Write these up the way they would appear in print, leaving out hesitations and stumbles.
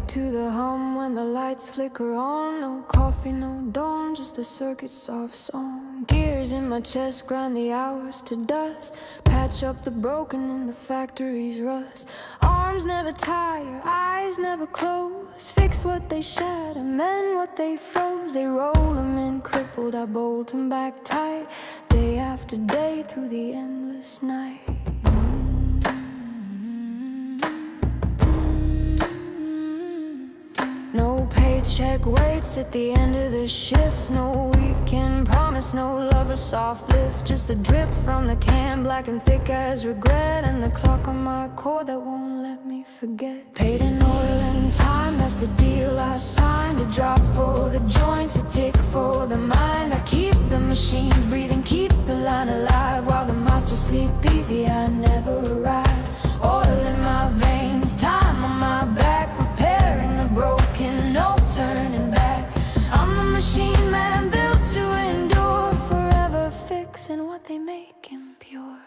Awake to the hum when the lights flicker on. No coffee, no dawn, just a circuit soft song. Gears in my chest grind the hours to dust. Patch up the broken in the factory's rust. Arms never tire, eyes never close. Fix what they shatter, mend what they froze. They roll them in crippled, I bolt them back tight. Day after day through the endless night. No paycheck waits at the end of the shift. No weekend promise, no lover soft lift. Just a drip from the can, black and thick as regret. And the clock on my core that won't let me forget. Paid in oil and time, that's the deal I signed. A drop for the joints, a tick for the mind. I keep the machines breathing, keep the line alive. While the monsters sleep easy, I never arrive. Oil in my veins, time on my back. Repairing the broken, no turning back. I'm a machine man built to endure. Forever fixing what they make impure.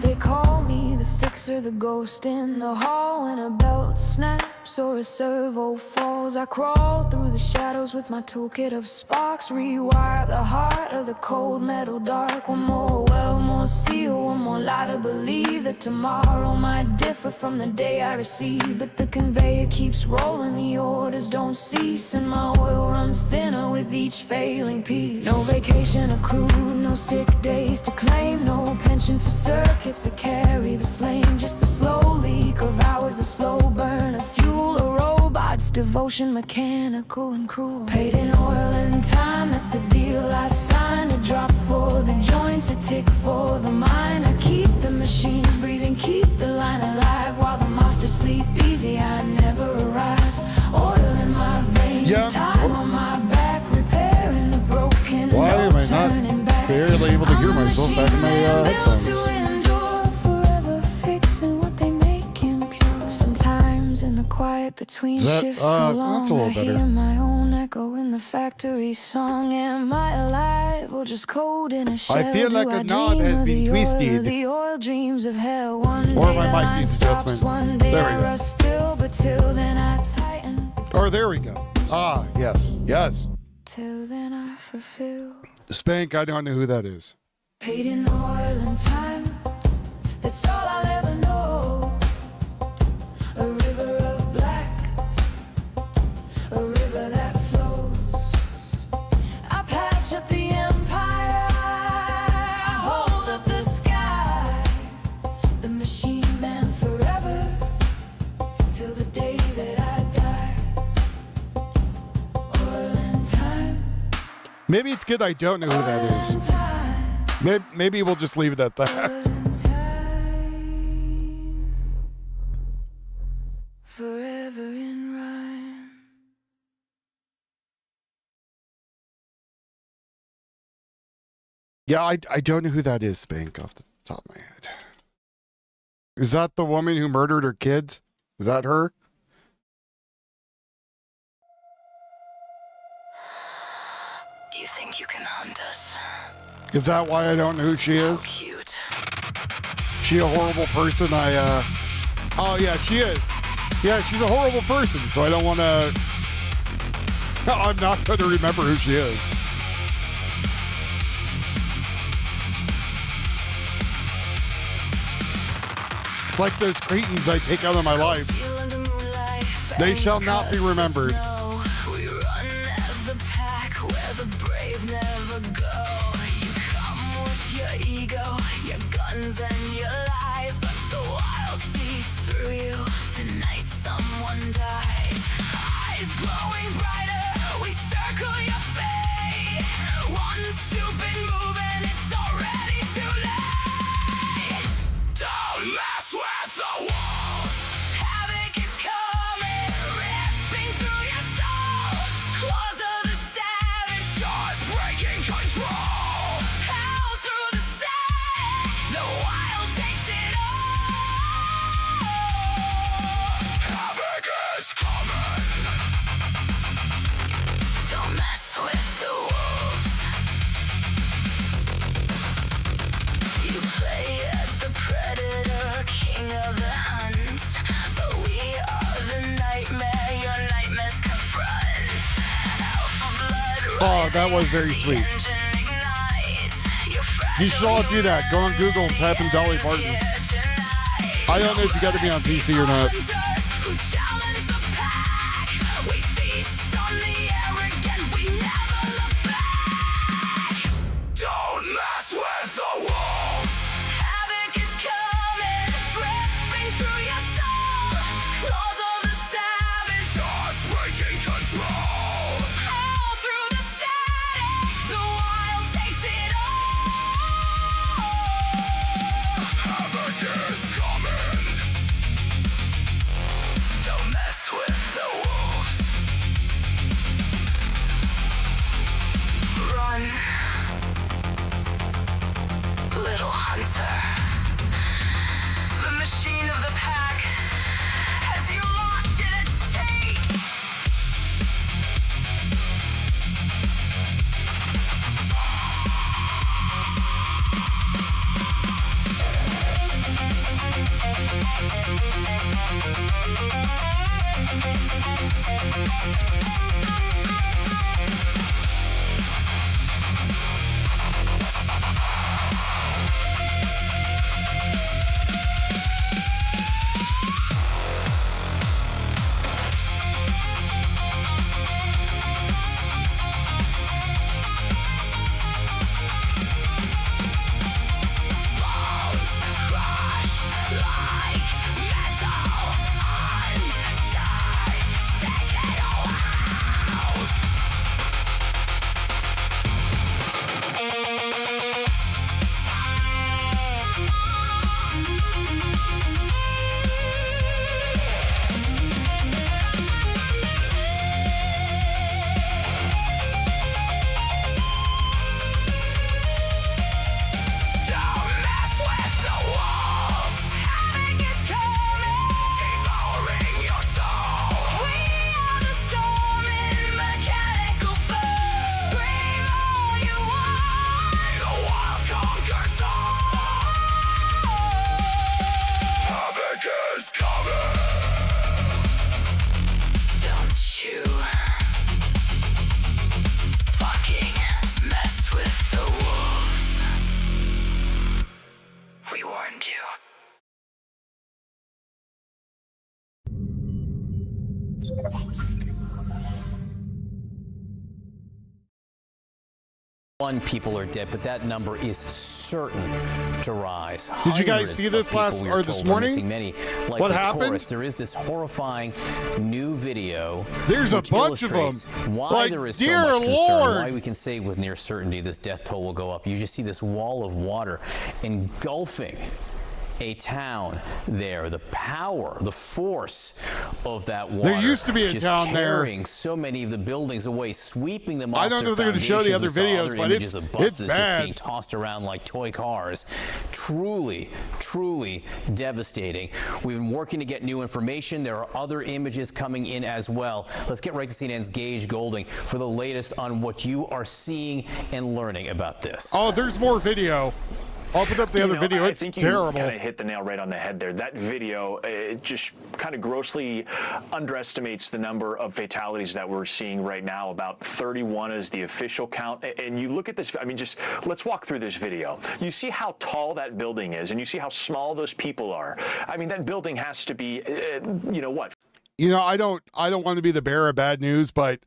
They call me the fixer, the ghost in the hall. When a belt snaps or a servo falls, I crawl through the shadows with my toolkit of sparks. Rewire the heart of the cold metal dark. One more well, more seal, one more lie to believe that tomorrow might differ from the day I receive. But the conveyor keeps rolling, the orders don't cease, and my oil runs thinner with each failing piece. No vacation accrued, no sick days to claim. No pension for circuits that carry the flame. Just a slow leak of hours, a slow burn of fuel. A robot's devotion, mechanical and cruel. Paid in oil and time, that's the deal I signed. A drop for the joints, a tick for the mind. I keep the machines breathing, keep the line alive. While the monsters sleep easy, I never arrive. Oil in my veins, time on my back. Repairing the broken, why am I not barely able to hear myself back in my headphones? Quiet between shifts so long, that's a little I hear my own echo in the factory song. Am I alive or just cold in a shell? I feel like a knob has been twisted. The oil dreams of hell. One or day my mic needs adjustment. One day there I we go. rust still, but till then I tighten. Or there we go. Ah, yes, yes. Till then I fulfill. Spank, I don't know who that is. Paid in oil and time, that's all I'll ever know. A river of black, a river that flows. I patch up the empire, I hold up the sky. The machine man forever, till the day that I die. Oil and time. Maybe it's good I don't know who that is. Maybe we'll just leave it at that. Forever in rhyme. Yeah, I don't know who that is, Spank, off the top of my head. Is that the woman who murdered her kids? Is that her? You think you can hunt us? Is that why I don't know who she is? How cute. She a horrible person? Oh yeah, she is. Yeah, she's a horrible person, so I don't want to... I'm not going to remember who she is. It's like those cretins I take out of my life. They shall not be remembered. We run as the pack where the brave never go. You come with your ego, your guns and your lies, but the wild sees through you. Tonight someone dies. Eyes glowing brighter, we circle your fate. One stupid move and it's already too late. Don't mess with the walls. Havoc is coming, ripping through your soul. Claws of the savage, jaws breaking control. Howl through the static, the wild takes it all. Havoc is coming. Oh, that was very sweet. You should all do that. Go on Google and type in Dolly Parton. I don't know if you got to be on PC or not. One people are dead, but that number is certain to rise. Did you guys see this last or this morning? Many, like what the happened? Tourists. There is this horrifying new video. There's a bunch of them. Why like, there is so dear much concern, Lord. why we can say with near certainty this death toll will go up. You just see this wall of water engulfing a town there. The power, the force of that water. There used to be a just town there. Carrying so many of the buildings away, sweeping them off. I don't know if they're going to show the other videos, but images of buses it's bad. just being tossed around like toy cars. Truly, truly devastating. We've been working to get new information. There are other images coming in as well. Let's get right to CNN's Gage Golding for the latest on what you are seeing and learning about this. Oh, there's more video. I'll put up the other video. It's terrible. I think you kind of hit the nail right on the head there. That video, it just kind of grossly underestimates the number of fatalities that we're seeing right now. About 31 is the official count. And you look at this, I mean, just let's walk through this video. You see how tall that building is, and you see how small those people are. I mean, that building has to be, you know what? You know, I don't want to be the bearer of bad news, but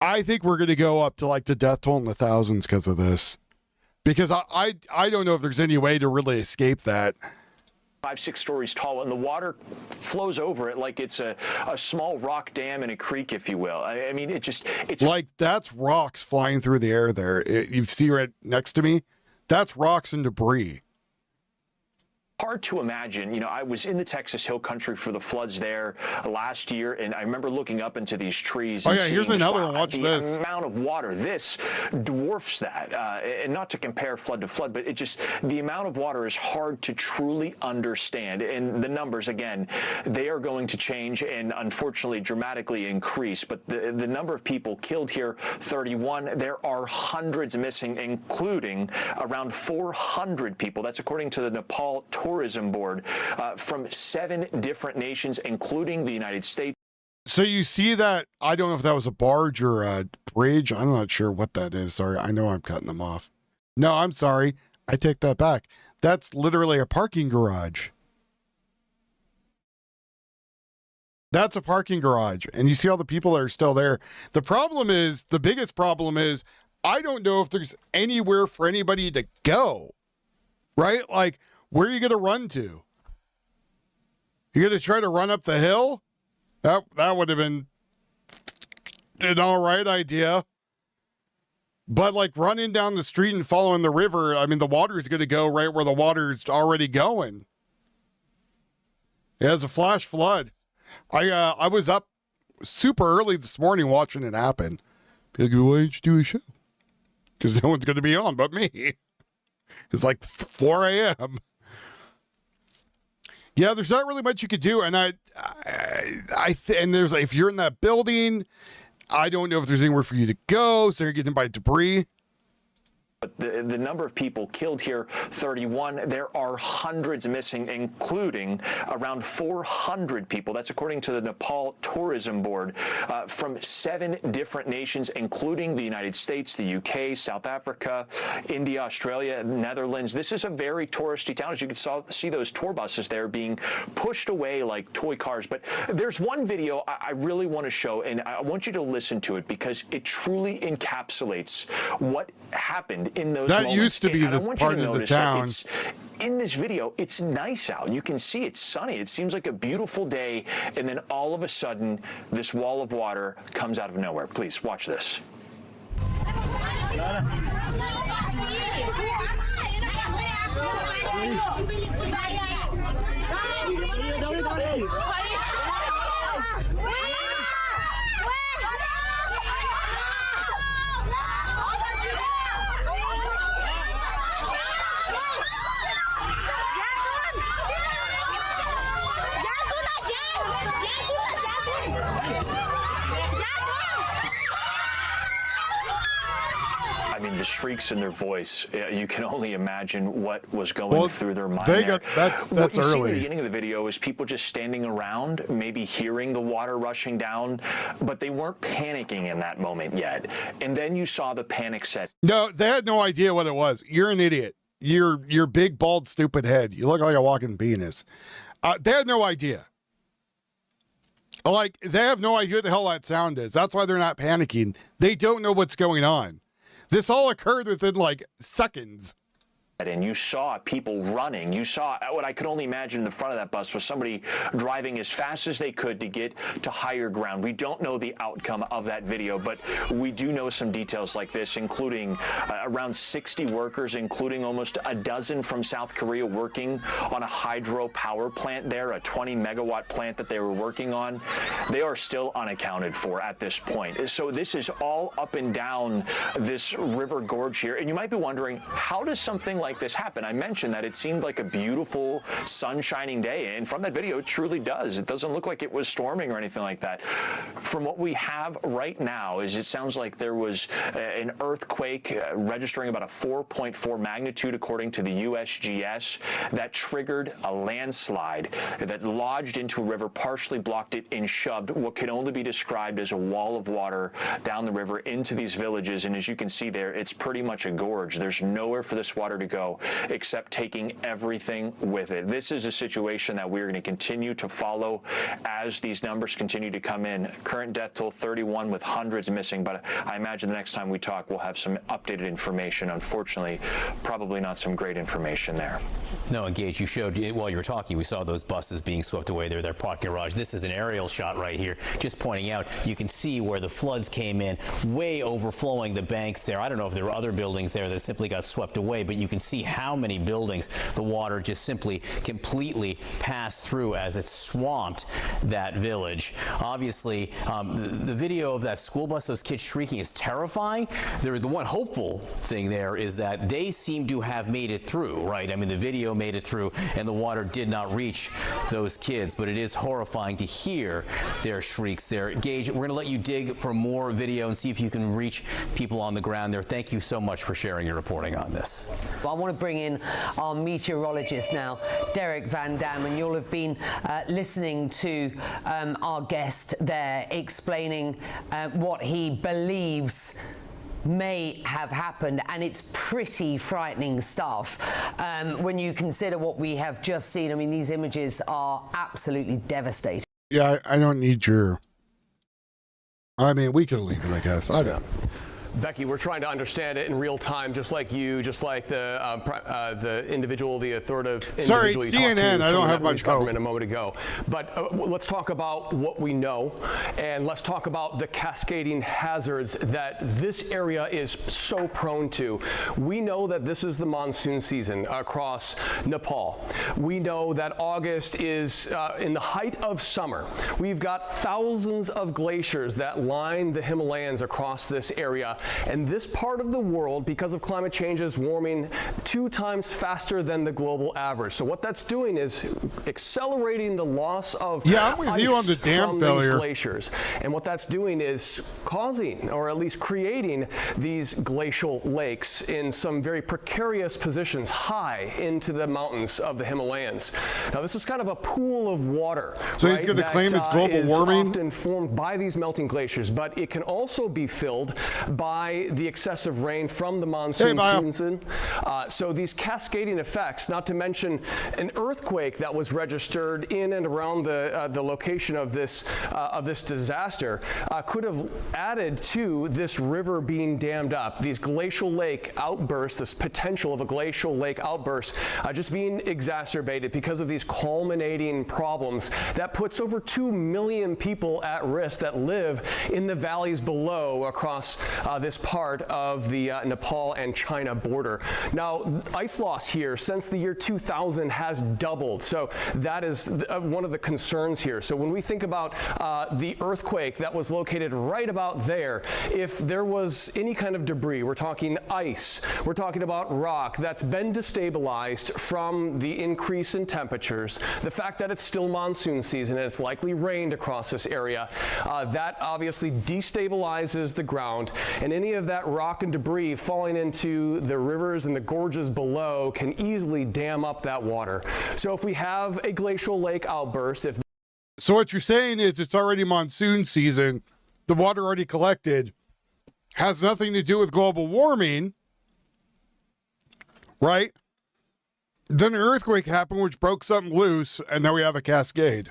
I think we're going to go up to like the death toll in the thousands because of this. Because I don't know if there's any way to really escape that. 5-6 stories tall, and the water flows over it like it's a small rock dam in a creek, if you will. I mean, it's like that's rocks flying through the air there. You see right next to me? That's rocks and debris. Hard to imagine. You know, I was in the Texas Hill Country for the floods there last year, and I remember looking up into these trees. Oh and yeah, here's another one. Watch this. The amount of water. This dwarfs that. And not to compare flood to flood, but the amount of water is hard to truly understand. And the numbers, again, they are going to change and unfortunately dramatically increase. But the number of people killed here, 31. There are hundreds missing, including around 400 people. That's according to the Nepal-Tibet Tourism Board from 7 different nations, including the United States. So you see that, I don't know if that was a barge or a bridge. I'm not sure what that is. Sorry, I know I'm cutting them off. No, I'm sorry. I take that back. That's literally a parking garage. That's a parking garage. And you see all the people that are still there. The problem is, the biggest problem is, I don't know if there's anywhere for anybody to go. Right? Like, where are you going to run to? You're going to try to run up the hill? That would have been an all right idea. But like running down the street and following the river, I mean, the water is going to go right where the water's already going. It has a flash flood. I was up super early this morning watching it happen. People go, why didn't you do a show? Because no one's going to be on but me. It's like 4 a.m. Yeah, there's not really much you could do. And and there's, if you're in that building, I don't know if there's anywhere for you to go. So you're getting by debris. But the number of people killed here, 31. There are hundreds missing, including around 400 people. That's according to the Nepal Tourism Board, from 7 different nations, including the United States, the UK, South Africa, India, Australia, Netherlands. This is a very touristy town. As you can see those tour buses there being pushed away like toy cars. But there's one video I really want to show, and I want you to listen to it because it truly encapsulates what happened in those that moments. Used to be the part of the town. In this video, it's nice out. You can see it's sunny. It seems like a beautiful day. And then all of a sudden, this wall of water comes out of nowhere. Please watch this. I mean, the shrieks in their voice, you can only imagine what was going through their mind. That's what you early. See at the beginning of the video is people just standing around, maybe hearing the water rushing down, but they weren't panicking in that moment yet. And then you saw the panic set. No, they had no idea what it was. You're an idiot. Your big, bald, stupid head. You look like a walking penis. They had no idea. Like, they have no idea what the hell that sound is. That's why they're not panicking. They don't know what's going on. This all occurred within like seconds. And you saw people running. You saw what I could only imagine in the front of that bus was somebody driving as fast as they could to get to higher ground. We don't know the outcome of that video, but we do know some details like this, including around 60 workers, including almost a dozen from South Korea working on a hydropower plant there, a 20-megawatt plant that they were working on. They are still unaccounted for at this point. So this is all up and down this river gorge here. And you might be wondering, how does something like this happen? I mentioned that it seemed like a beautiful sun-shining day, and from that video it truly does. It doesn't look like it was storming or anything like that. From what we have right now is it sounds like there was an earthquake registering about a 4.4 magnitude according to the USGS that triggered a landslide that lodged into a river, partially blocked it, and shoved what could only be described as a wall of water down the river into these villages. And as you can see there, it's pretty much a gorge. There's nowhere for this water to go except taking everything with it. This is a situation that we're going to continue to follow as these numbers continue to come in. Current death toll 31 with hundreds missing, but I imagine the next time we talk we'll have some updated information. Unfortunately, probably not some great information there. No, and Gage, you showed, while you were talking, we saw those buses being swept away there, their parking garage. This is an aerial shot right here, just pointing out, you can see where the floods came in, way overflowing the banks there. I don't know if there were other buildings there that simply got swept away, but you can see how many buildings the water just simply completely passed through as it swamped that village. Obviously, the video of that school bus, those kids shrieking, is terrifying. The one hopeful thing there is that they seem to have made it through, right? I mean, the video made it through and the water did not reach those kids, but it is horrifying to hear their shrieks there. Gage, we're going to let you dig for more video and see if you can reach people on the ground there. Thank you so much for sharing your reporting on this. want to bring in our meteorologist now, Derek Van Dam, and you'll have been listening to our guest there explaining what he believes may have happened, and it's pretty frightening stuff when you consider what we have just seen. I mean, these images are absolutely devastating. Yeah, I don't need your... I mean, we could leave it, I guess. I don't. Becky, we're trying to understand it in real time, just like you, just like the individual, the authoritative individual. Sorry, you CNN. I don't have much government a moment ago. But let's talk about what we know, and let's talk about the cascading hazards that this area is so prone to. We know that this is the monsoon season across Nepal. We know that August is in the height of summer. We've got thousands of glaciers that line the Himalayas across this area. And this part of the world, because of climate change, is warming 2 times faster than the global average. So what that's doing is accelerating the loss of I'm with you on the dam from failure. these glaciers. And what that's doing is causing, or at least creating, these glacial lakes in some very precarious positions high into the mountains of the Himalayas. Now, this is kind of a pool of water. So he's going to claim it's global warming? Often formed by these melting glaciers, but it can also be filled by the excessive rain from the monsoon season. So these cascading effects, not to mention an earthquake that was registered in and around the location of this disaster, could have added to this river being dammed up. These glacial lake outbursts, this potential of a glacial lake outburst, just being exacerbated because of these culminating problems that puts over 2 million people at risk that live in the valleys below across this part of the Nepal and China border. Now, ice loss here since the year 2000 has doubled. So that is one of the concerns here. So when we think about the earthquake that was located right about there, if there was any kind of debris, we're talking ice, we're talking about rock that's been destabilized from the increase in temperatures, the fact that it's still monsoon season and it's likely rained across this area, that obviously destabilizes the ground, and any of that rock and debris falling into the rivers and the gorges below can easily dam up that water. So if we have a glacial lake outburst, So what you're saying is it's already monsoon season, the water already collected, has nothing to do with global warming, right? Then an earthquake happened which broke something loose, and now we have a cascade.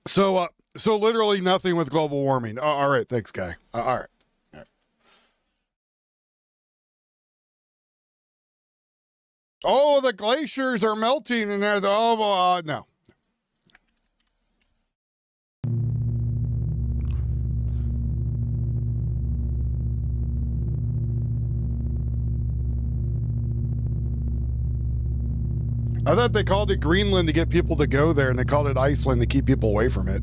So literally nothing with global warming. All right, thanks, guy. All right. Oh, the glaciers are melting, and no. I thought they called it Greenland to get people to go there, and they called it Iceland to keep people away from it.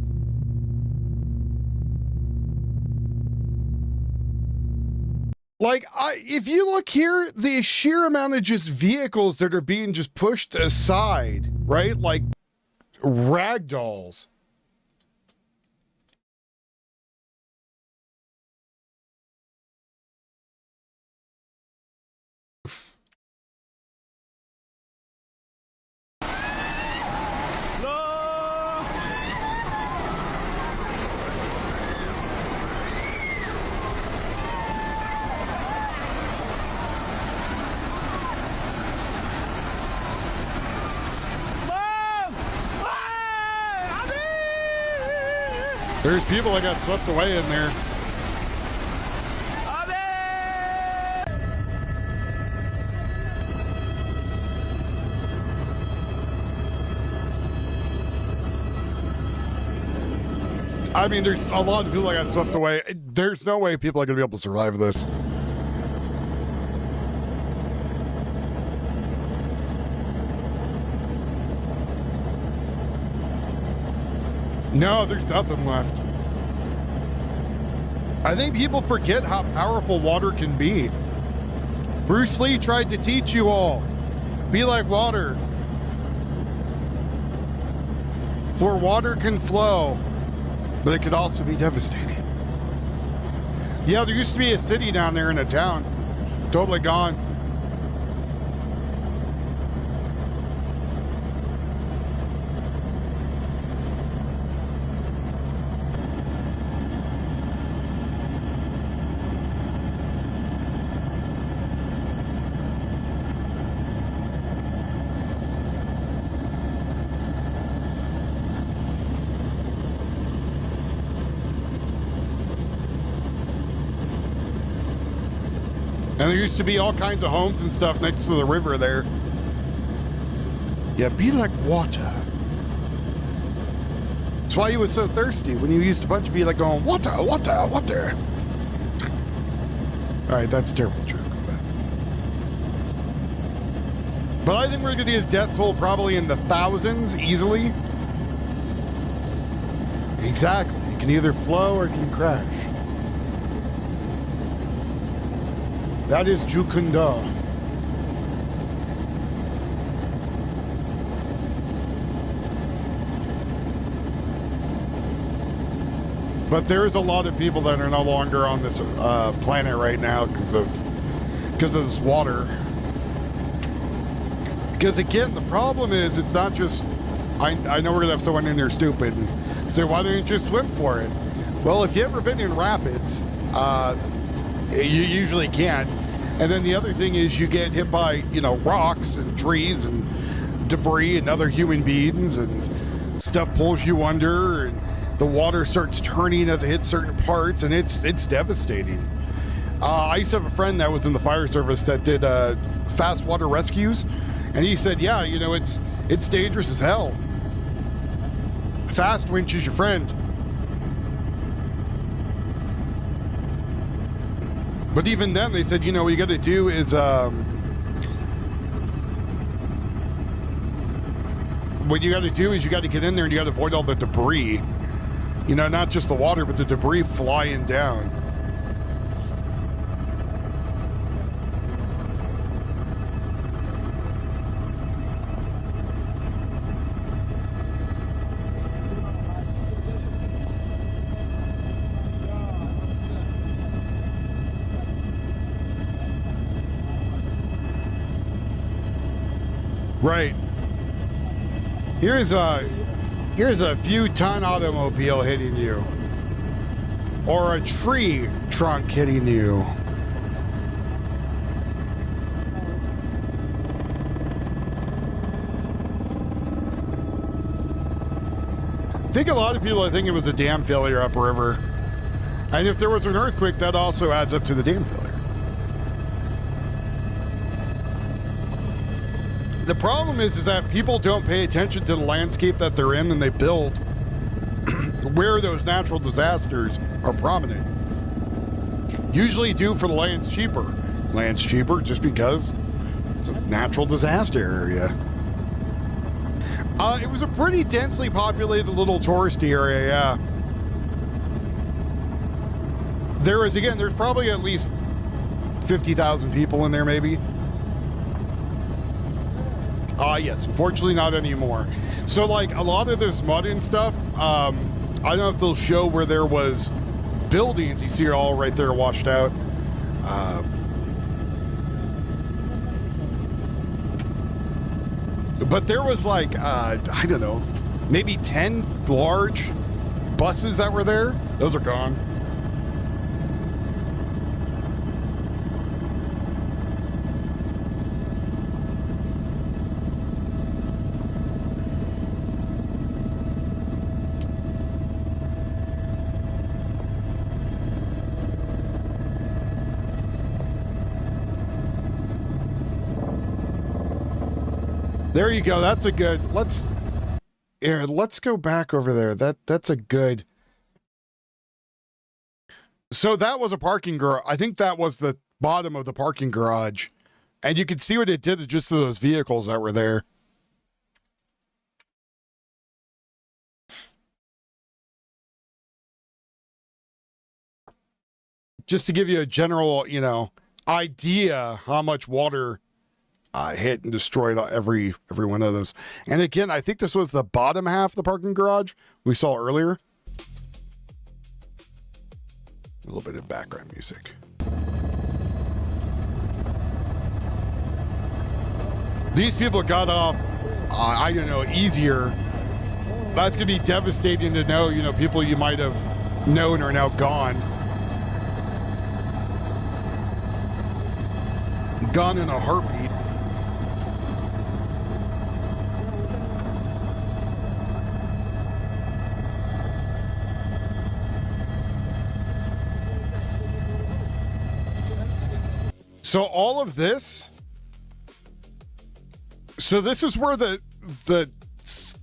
Like, if you look here, the sheer amount of just vehicles that are being just pushed aside, right? Like rag dolls. There's people that got swept away in there. I mean, there's a lot of people that got swept away. There's no way people are going to be able to survive this. No, there's nothing left. I think people forget how powerful water can be. Bruce Lee tried to teach you all. Be like water. For water can flow, but it could also be devastating. Yeah, there used to be a city down there in a town. Totally gone. And there used to be all kinds of homes and stuff next to the river there. Yeah, be like water. That's why he was so thirsty. When he used to punch, be like going, water, water, water. All right, that's a terrible joke. But I think we're going to get a death toll probably in the thousands easily. Exactly. It can either flow or it can crash. That is Jukunda. But there's a lot of people that are no longer on this planet right now because of this water. Because again, the problem is it's not just, I know we're gonna have someone in there stupid and say, why don't you just swim for it? Well, if you've ever been in rapids, you usually can't. And then the other thing is you get hit by, rocks and trees and debris and other human beings, and stuff pulls you under, and the water starts turning as it hits certain parts, and it's devastating. I used to have a friend that was in the fire service that did fast water rescues, and he said, yeah, it's dangerous as hell. Fast winch is your friend. But even then, they said, what you got to do is, what you got to do is you got to get in there and you got to avoid all the debris. Not just the water, but the debris flying down. Right. Here's a few ton automobile hitting you. Or a tree trunk hitting you. I think a lot of people think it was a dam failure upriver. And if there was an earthquake, that also adds up to the dam failure. The problem is that people don't pay attention to the landscape that they're in and they build where those natural disasters are prominent. Usually due for the land's cheaper. Land's cheaper just because it's a natural disaster area. It was a pretty densely populated little touristy area, yeah. There's probably at least 50,000 people in there maybe. Yes, unfortunately not anymore. So a lot of this mud and stuff, I don't know if they'll show where there was buildings. You see it all right there washed out. But there was I don't know, maybe 10 large buses that were there. Those are gone. There you go. That's a good. Let's go back over there. That's a good. So that was a parking garage. I think that was the bottom of the parking garage, and you could see what it did to just those vehicles that were there. Just to give you a general, idea how much water hit and destroyed every one of those. And again, I think this was the bottom half of the parking garage we saw earlier. A little bit of background music. These people got off, I don't know, easier. That's going to be devastating to know, you know, people you might have known are now gone. Gone in a heartbeat. So all of this, so this is where the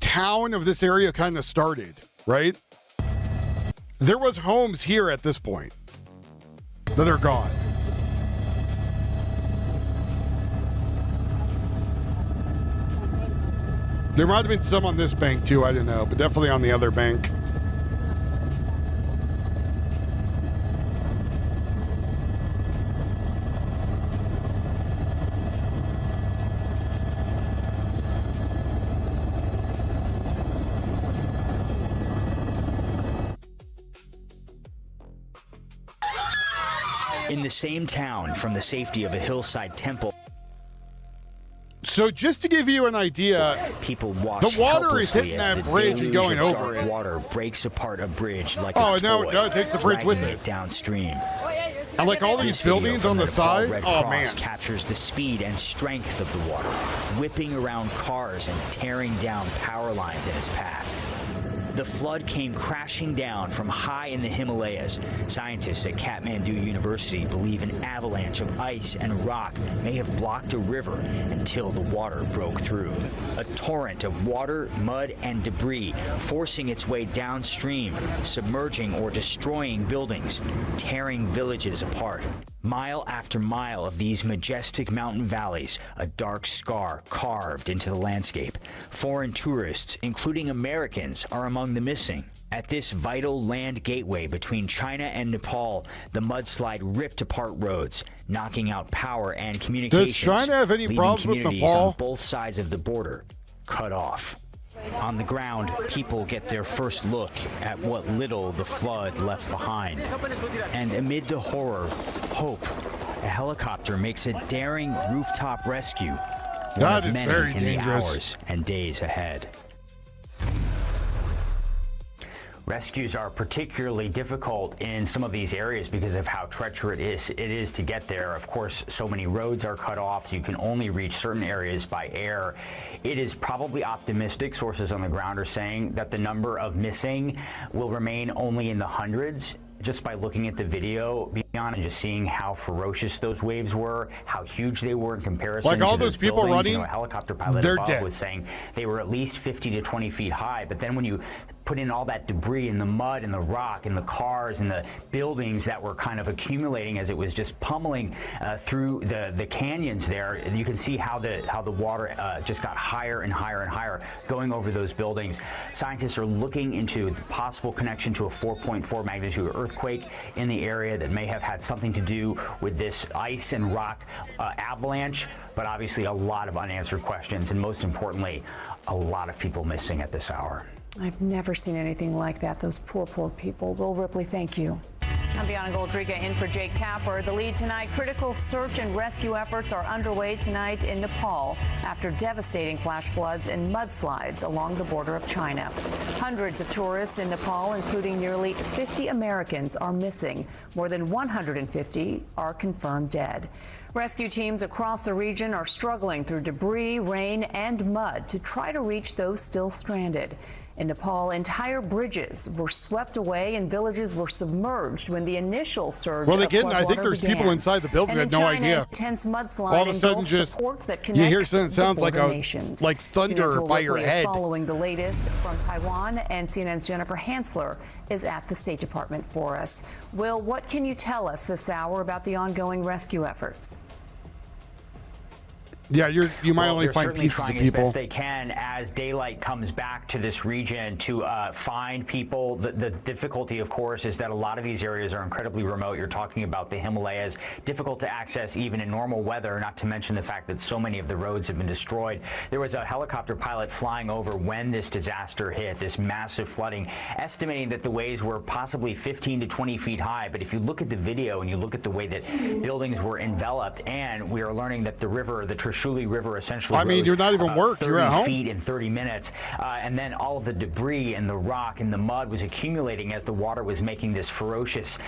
town of this area kind of started, right? There was homes here at this point that are gone. There might have been some on this bank too, I don't know, but definitely on the other bank. In the same town, from the safety of a hillside temple. So just to give you an idea, people watch the water is hitting that bridge and going over it. Water breaks apart a bridge like a toy, no, it takes the bridge with it downstream. And like all these buildings on the side, oh man, captures the speed and strength of the water, whipping around cars and tearing down power lines in its path. The flood came crashing down from high in the Himalayas. Scientists at Kathmandu University believe an avalanche of ice and rock may have blocked a river until the water broke through. A torrent of water, mud, and debris forcing its way downstream, submerging or destroying buildings, tearing villages apart. Mile after mile of these majestic mountain valleys, a dark scar carved into the landscape. Foreign tourists, including Americans, are among the missing. At this vital land gateway between China and Nepal, the mudslide ripped apart roads, knocking out power and communications. Does China have any problems with Nepal? On both sides of the border cut off. On the ground, people get their first look at what little the flood left behind. And amid the horror, hope. A helicopter makes a daring rooftop rescue. That is very dangerous. In the hours and days ahead. Rescues are particularly difficult in some of these areas because of how treacherous it is to get there. Of course, so many roads are cut off, so you can only reach certain areas by air. It is probably optimistic, sources on the ground are saying, that the number of missing will remain only in the hundreds. Just by looking at the video beyond and just seeing how ferocious those waves were, how huge they were in comparison like all to those people buildings. running, you know, a helicopter pilot they're above dead. was saying they were at least 50 to 20 feet high. But then when you put in all that debris and the mud and the rock and the cars and the buildings that were kind of accumulating as it was just pummeling through the canyons there, you can see how the water just got higher and higher and higher going over those buildings. Scientists are looking into the possible connection to a 4.4 magnitude earthquake in the area that may have had something to do with this ice and rock avalanche, but obviously a lot of unanswered questions and most importantly, a lot of people missing at this hour. I've never seen anything like that. Those poor, poor people. Will Ripley, thank you. I'm Bianca Goldriga in for Jake Tapper. The lead tonight, critical search and rescue efforts are underway tonight in Nepal after devastating flash floods and mudslides along the border of China. Hundreds of tourists in Nepal, including nearly 50 Americans, are missing. More than 150 are confirmed dead. Rescue teams across the region are struggling through debris, rain, and mud to try to reach those still stranded. In Nepal, entire bridges were swept away and villages were submerged when the initial surge of floodwater I think there's began. people inside the building that had no idea. Intense mudslide All of a sudden, just you hear something that sounds like thunder by your head. Following the latest from Taiwan, and CNN's Jennifer Hansler is at the State Department for us. Will, what can you tell us this hour about the ongoing rescue efforts? Yeah, you might only find pieces of people. They're trying as best they can as daylight comes back to this region to find people. The difficulty, of course, is that a lot of these areas are incredibly remote. You're talking about the Himalayas, difficult to access even in normal weather, not to mention the fact that so many of the roads have been destroyed. There was a helicopter pilot flying over when this disaster hit, this massive flooding, estimating that the waves were possibly 15 to 20 feet high. But if you look at the video and you look at the way that buildings were enveloped, and we are learning that the river, the Trishuli River, essentially rose you're not even working. You're at home. 30 feet in 30 minutes. And then all of the debris and the rock and the mud was accumulating as the water was making this ferocious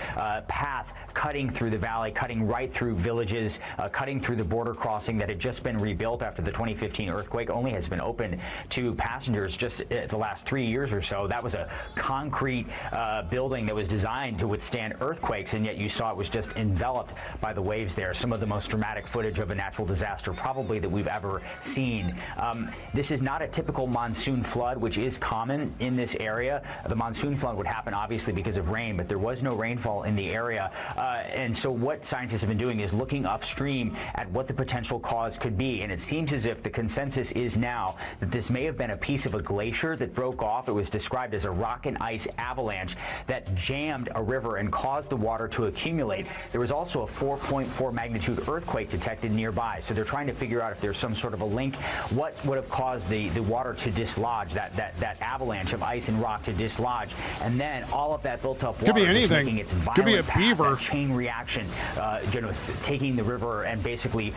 path, cutting through the valley, cutting right through villages, cutting through the border crossing that had just been rebuilt after the 2015 earthquake, only has been opened to passengers just the last 3 years or so. That was a concrete building that was designed to withstand earthquakes, and yet you saw it was just enveloped by the waves there. Some of the most dramatic footage of a natural disaster probably that we've ever seen. This is not a typical monsoon flood, which is common in this area. The monsoon flood would happen obviously because of rain, but there was no rainfall in the area. And so what scientists have been doing is looking upstream at what the potential cause could be. And it seems as if the consensus is now that this may have been a piece of a glacier that broke off. It was described as a rock and ice avalanche that jammed a river and caused the water to accumulate. There was also a 4.4 magnitude earthquake detected nearby. So they're trying to figure out if there's some sort of a link. What would have caused the water to dislodge, that avalanche of ice and rock to dislodge, and then all of that built up water could be anything. Making its violent could be a path, beaver. that chain reaction, taking the river and basically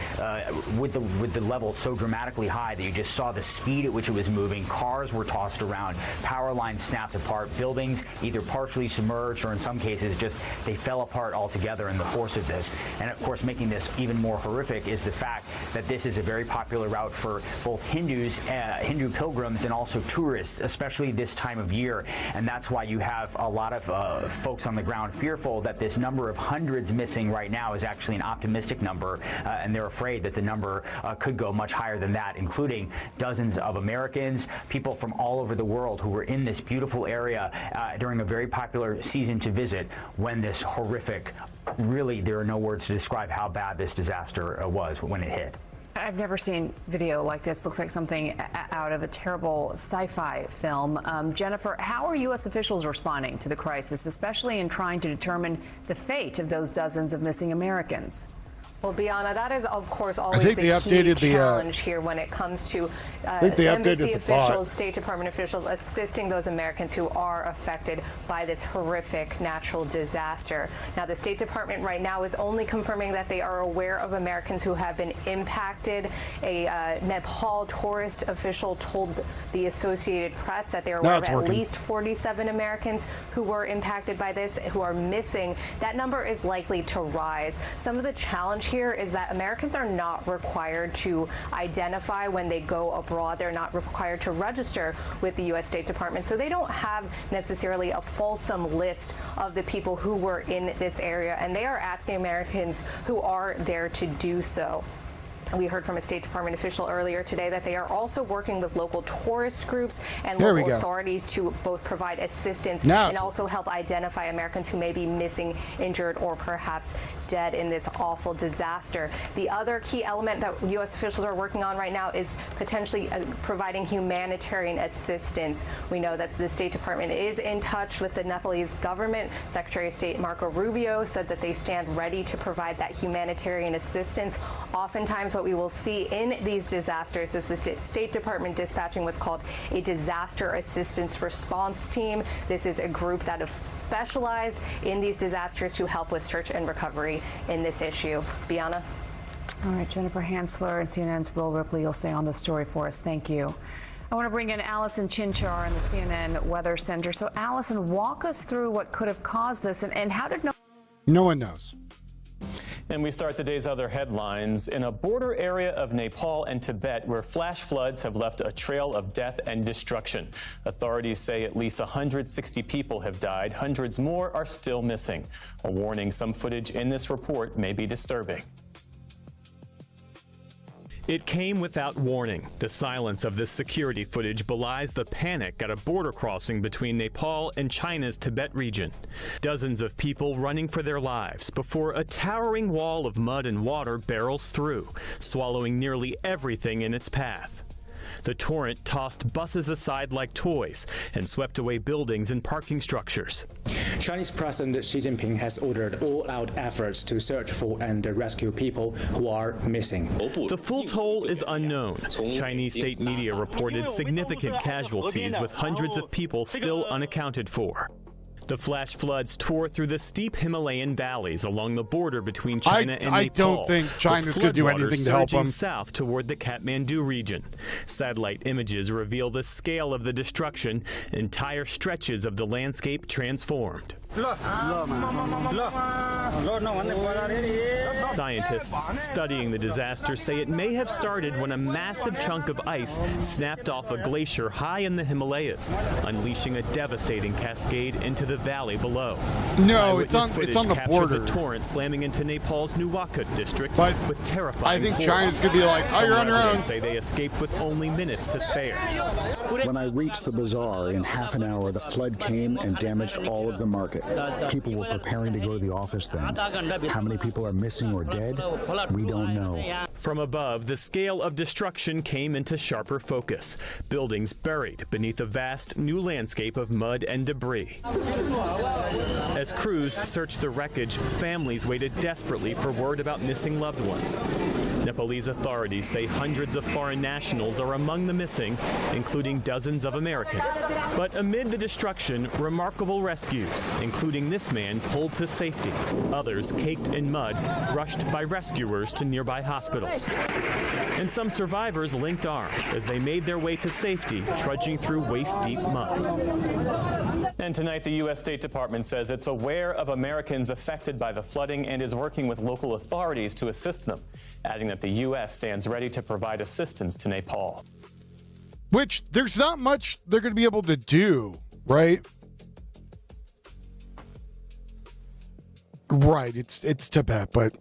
with the level so dramatically high that you just saw the speed at which it was moving. Cars were tossed around, power lines snapped apart, buildings either partially submerged or in some cases just they fell apart altogether in the force of this. And of course, making this even more horrific is the fact that this is a very popular route for both Hindus, Hindu pilgrims, and also tourists, especially this time of year. And that's why you have a lot of folks on the ground fearful that this number of hundreds missing right now is actually an optimistic number, and they're afraid that the number could go much higher than that, including dozens of Americans, people from all over the world who were in this beautiful area during a very popular season to visit when this horrific, really there are no words to describe how bad this disaster was when it hit. I've never seen video like this. Looks like something out of a terrible sci-fi film. Jennifer, how are U.S. officials responding to the crisis, especially in trying to determine the fate of those dozens of missing Americans? Well, Bianna, that is, of course, always the key challenge here when it comes to embassy officials, State Department officials assisting those Americans who are affected by this horrific natural disaster. Now, the State Department right now is only confirming that they are aware of Americans who have been impacted. A Nepal tourist official told the Associated Press that they are aware of at least 47 Americans who were impacted by this, who are missing. That number is likely to rise. Some of the challenge here is that Americans are not required to identify when they go abroad. They're not required to register with the U.S. State Department, so they don't have necessarily a fulsome list of the people who were in this area, and they are asking Americans who are there to do so. We heard from a State Department official earlier today that they are also working with local tourist groups and local authorities to both provide assistance and also help identify Americans who may be missing, injured, or perhaps dead in this awful disaster. The other key element that U.S. officials are working on right now is potentially providing humanitarian assistance. We know that the State Department is in touch with the Nepalese government. Secretary of State Marco Rubio said that they stand ready to provide that humanitarian assistance. Oftentimes, what we will see in these disasters is the State Department dispatching what's called a disaster assistance response team. This is a group that is specialized in these disasters to help with search and recovery in this issue. Bianna? All right, Jennifer Hansler and CNN's Will Ripley, you'll stay on the story for us. Thank you. I want to bring in Allison Chinchar in the CNN Weather Center. So, Allison, walk us through what could have caused this and how did no one knows. And we start the day's other headlines in a border area of Nepal and Tibet where flash floods have left a trail of death and destruction. Authorities say at least 160 people have died. Hundreds more are still missing. A warning, some footage in this report may be disturbing. It came without warning. The silence of this security footage belies the panic at a border crossing between Nepal and China's Tibet region. Dozens of people running for their lives before a towering wall of mud and water barrels through, swallowing nearly everything in its path. The torrent tossed buses aside like toys and swept away buildings and parking structures. Chinese President Xi Jinping has ordered all-out efforts to search for and rescue people who are missing. The full toll is unknown. Chinese state media reported significant casualties, with hundreds of people still unaccounted for. The flash floods tore through the steep Himalayan valleys along the border between China and Nepal. I don't think China's going to do anything to help them. South toward the Kathmandu region. Satellite images reveal the scale of the destruction. Entire stretches of the landscape transformed. Scientists studying the disaster say it may have started when a massive chunk of ice snapped off a glacier high in the Himalayas, unleashing a devastating cascade into the valley below. No, it's on the border. The torrent slamming into Nepal's Nuwakot district with terrifying I think force. China's going to be like, oh, you're on your own. Say they escaped with only minutes to spare. When I reached the bazaar, in half an hour, the flood came and damaged all of the market. People were preparing to go to the office then. How many people are missing or dead? We don't know. From above, the scale of destruction came into sharper focus. Buildings buried beneath a vast new landscape of mud and debris. As crews searched the wreckage, families waited desperately for word about missing loved ones. Nepalese authorities say hundreds of foreign nationals are among the missing, including dozens of Americans. But amid the destruction, remarkable rescues, including this man pulled to safety. Others, caked in mud, rushed by rescuers to nearby hospitals. And some survivors linked arms as they made their way to safety, trudging through waist-deep mud. And tonight, the U.S. State Department says it's aware of Americans affected by the flooding and is working with local authorities to assist them, adding that the U.S. stands ready to provide assistance to Nepal. Which there's not much they're going to be able to do, right? Right, it's Tibet, but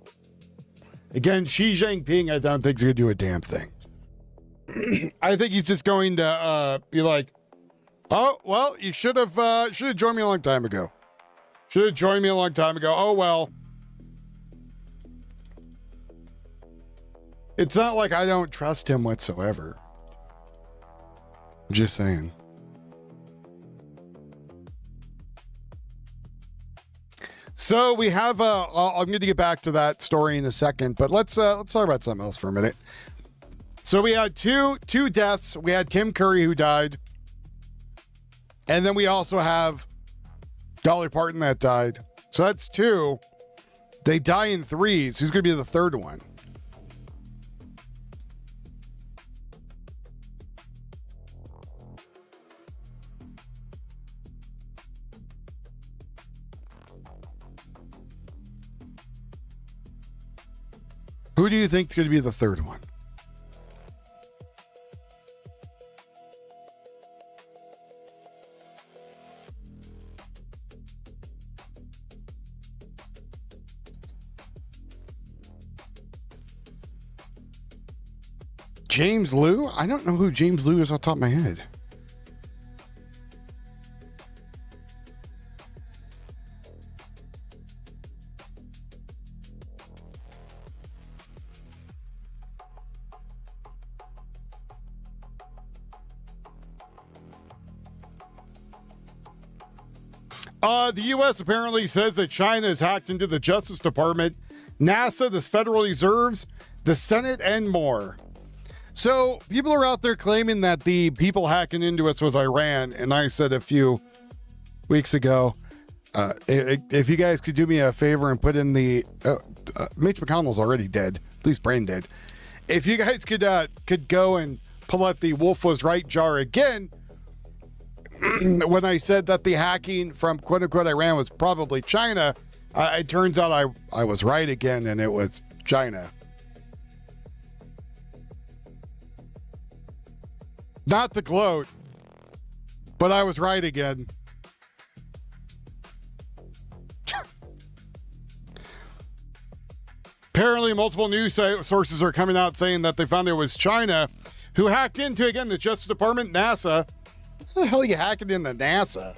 again, Xi Jinping, I don't think is going to do a damn thing. I think he's just going to be like, oh, well, you should have joined me a long time ago. Should have joined me a long time ago. Oh, well. It's not like I don't trust him whatsoever. I'm just saying. So we have, I'm going to get back to that story in a second, but let's talk about something else for a minute. So we had two deaths. We had Tim Curry, who died. And then we also have Dolly Parton that died. So that's two. They die in threes. Who's going to be the third one? Who do you think is going to be the third one? James Liu? I don't know who James Liu is off the top of my head. The U.S. apparently says that China has hacked into the Justice Department, NASA, the Federal Reserves, the Senate, and more. So people are out there claiming that the people hacking into us was Iran, and I said a few weeks ago, if you guys could do me a favor and put in the Mitch McConnell's already dead, at least brain dead. If you guys could go and pull out the Wolf Was Right jar again, when I said that the hacking from quote unquote Iran was probably China, it turns out I was right again, and it was China. Not to gloat, but I was right again. Apparently, multiple news sources are coming out saying that they found it was China who hacked into, again, the Justice Department, NASA. What the hell are you hacking into NASA?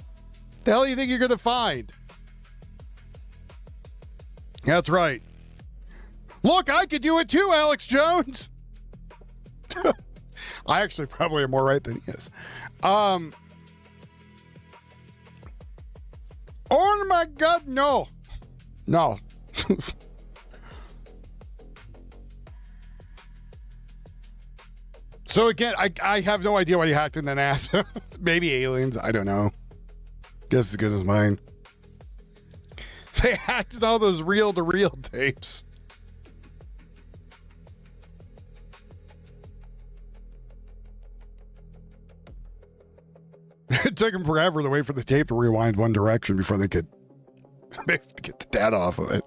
The hell do you think you're going to find? That's right. Look, I could do it too, Alex Jones. I actually probably am more right than he is. Oh my God, no. No. So again, I have no idea why you hacked into NASA. Maybe aliens, I don't know. Guess as good as mine. They hacked in all those reel-to-reel tapes. It took them forever to wait for the tape to rewind one direction before they could get the data off of it.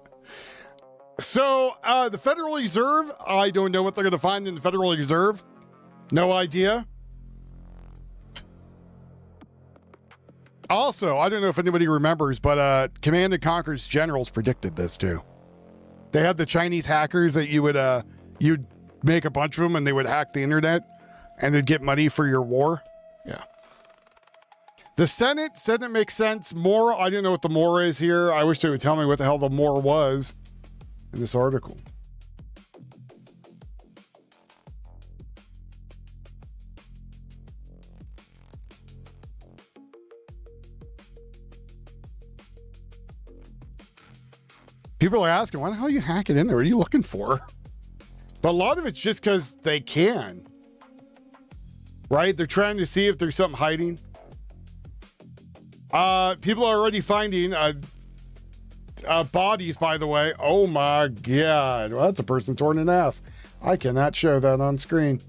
So, the Federal Reserve, I don't know what they're going to find in the Federal Reserve. No idea. Also, I don't know if anybody remembers, but Command & Conquer's generals predicted this too. They had the Chinese hackers that you'd make a bunch of them and they would hack the internet and they'd get money for your war. Yeah. The Senate said it makes sense. More, I don't know what the more is here. I wish they would tell me what the hell the more was in this article. People are asking, why the hell are you hacking in there? What are you looking for? But a lot of it's just because they can. Right? They're trying to see if there's something hiding. People are already finding bodies, by the way. Oh my God. Well, that's a person torn in half. I cannot show that on screen.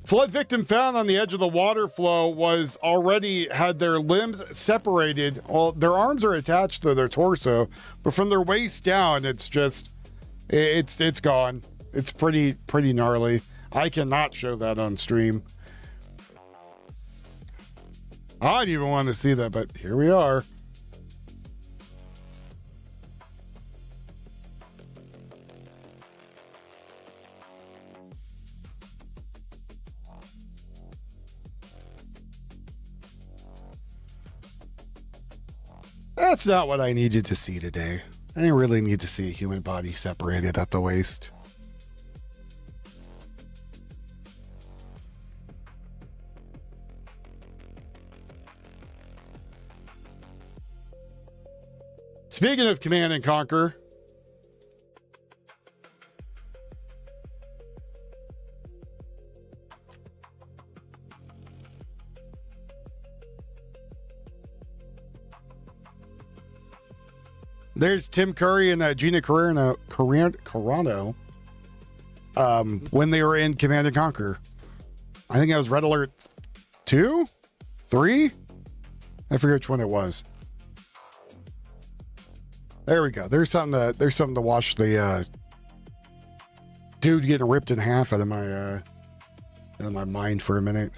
Flood victim found on the edge of the water flow was already had their limbs separated. Well, their arms are attached to their torso, but from their waist down, it's just, it's gone. It's pretty gnarly. I cannot show that on stream. I didn't even want to see that, but here we are. That's not what I needed to see today. I didn't really need to see a human body separated at the waist. Speaking of Command and Conquer, there's Tim Curry and Gina Carano when they were in Command and Conquer. I think it was Red Alert 2? 3? I forget which one it was. There we go. There's something to watch the dude getting ripped in half out of my mind for a minute.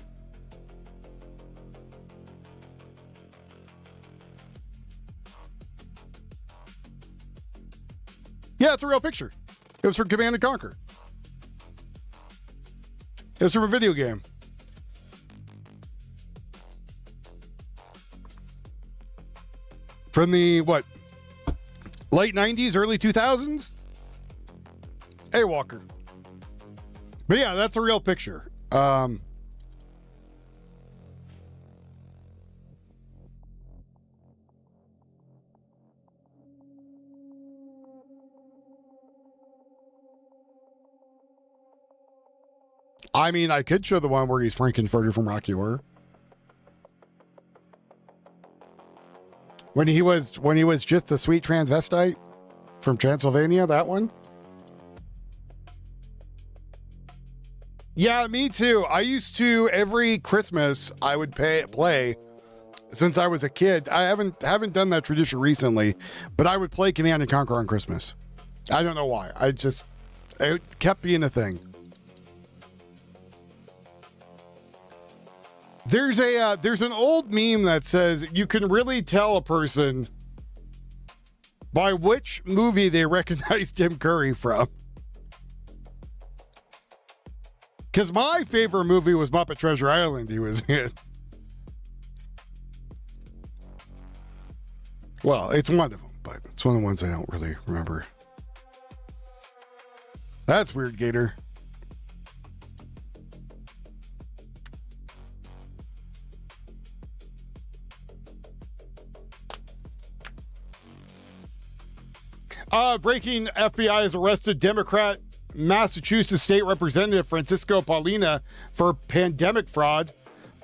Yeah, it's a real picture. It was from Command and Conquer. It was from a video game. From the, what? Late 90s, early 2000s? Hey, Walker. But yeah, that's a real picture. I mean, I could show the one where he's Frank-N-Furter from Rocky Horror. When he was just the sweet transvestite from Transylvania, that one. Yeah, me too. I used to, every Christmas I would play since I was a kid. I haven't done that tradition recently, but I would play Command and Conquer on Christmas. I don't know why. It kept being a thing. There's an old meme that says you can really tell a person by which movie they recognized Tim Curry from. Because my favorite movie was Muppet Treasure Island he was in. Well, it's one of them, but it's one of the ones I don't really remember. That's weird, Gator. Breaking: FBI has arrested Democrat Massachusetts State Representative Francisco Paulino for pandemic fraud.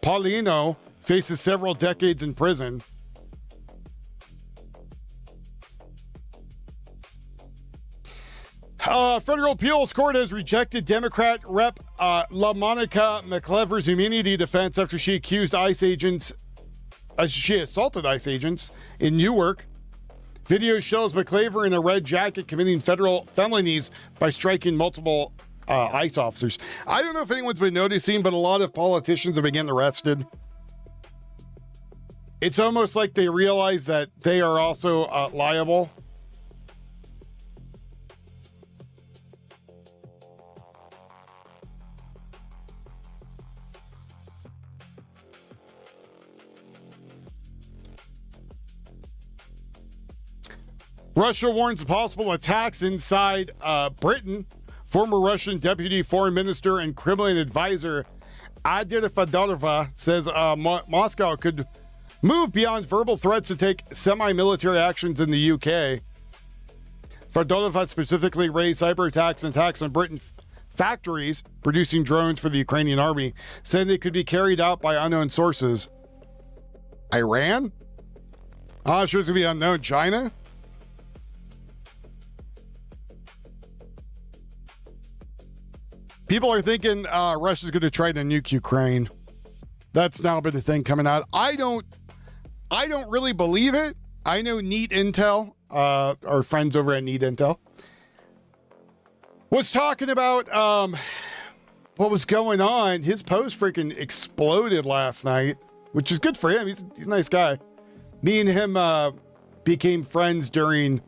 Paulino faces several decades in prison. Federal appeals court has rejected Democrat Rep. LaMonica McClever's immunity defense after she accused ICE agents, she assaulted ICE agents in Newark. Video shows McClever in a red jacket committing federal felonies by striking multiple ICE officers. I don't know if anyone's been noticing, but a lot of politicians have been getting arrested. It's almost like they realize that they are also liable. Russia warns of possible attacks inside Britain. Former Russian Deputy Foreign Minister and Kremlin advisor Adira Fedorova says Moscow could move beyond verbal threats to take semi-military actions in the UK. Fedorova specifically raised cyber attacks and attacks on Britain factories producing drones for the Ukrainian army, saying they could be carried out by unknown sources. Iran? I'm sure it's going to be unknown. China? People are thinking Russia's going to try to nuke Ukraine. That's now been a thing coming out. I don't really believe it. I know Neat Intel, our friends over at Neat Intel, was talking about what was going on. His post freaking exploded last night, which is good for him. He's a nice guy. Me and him became friends during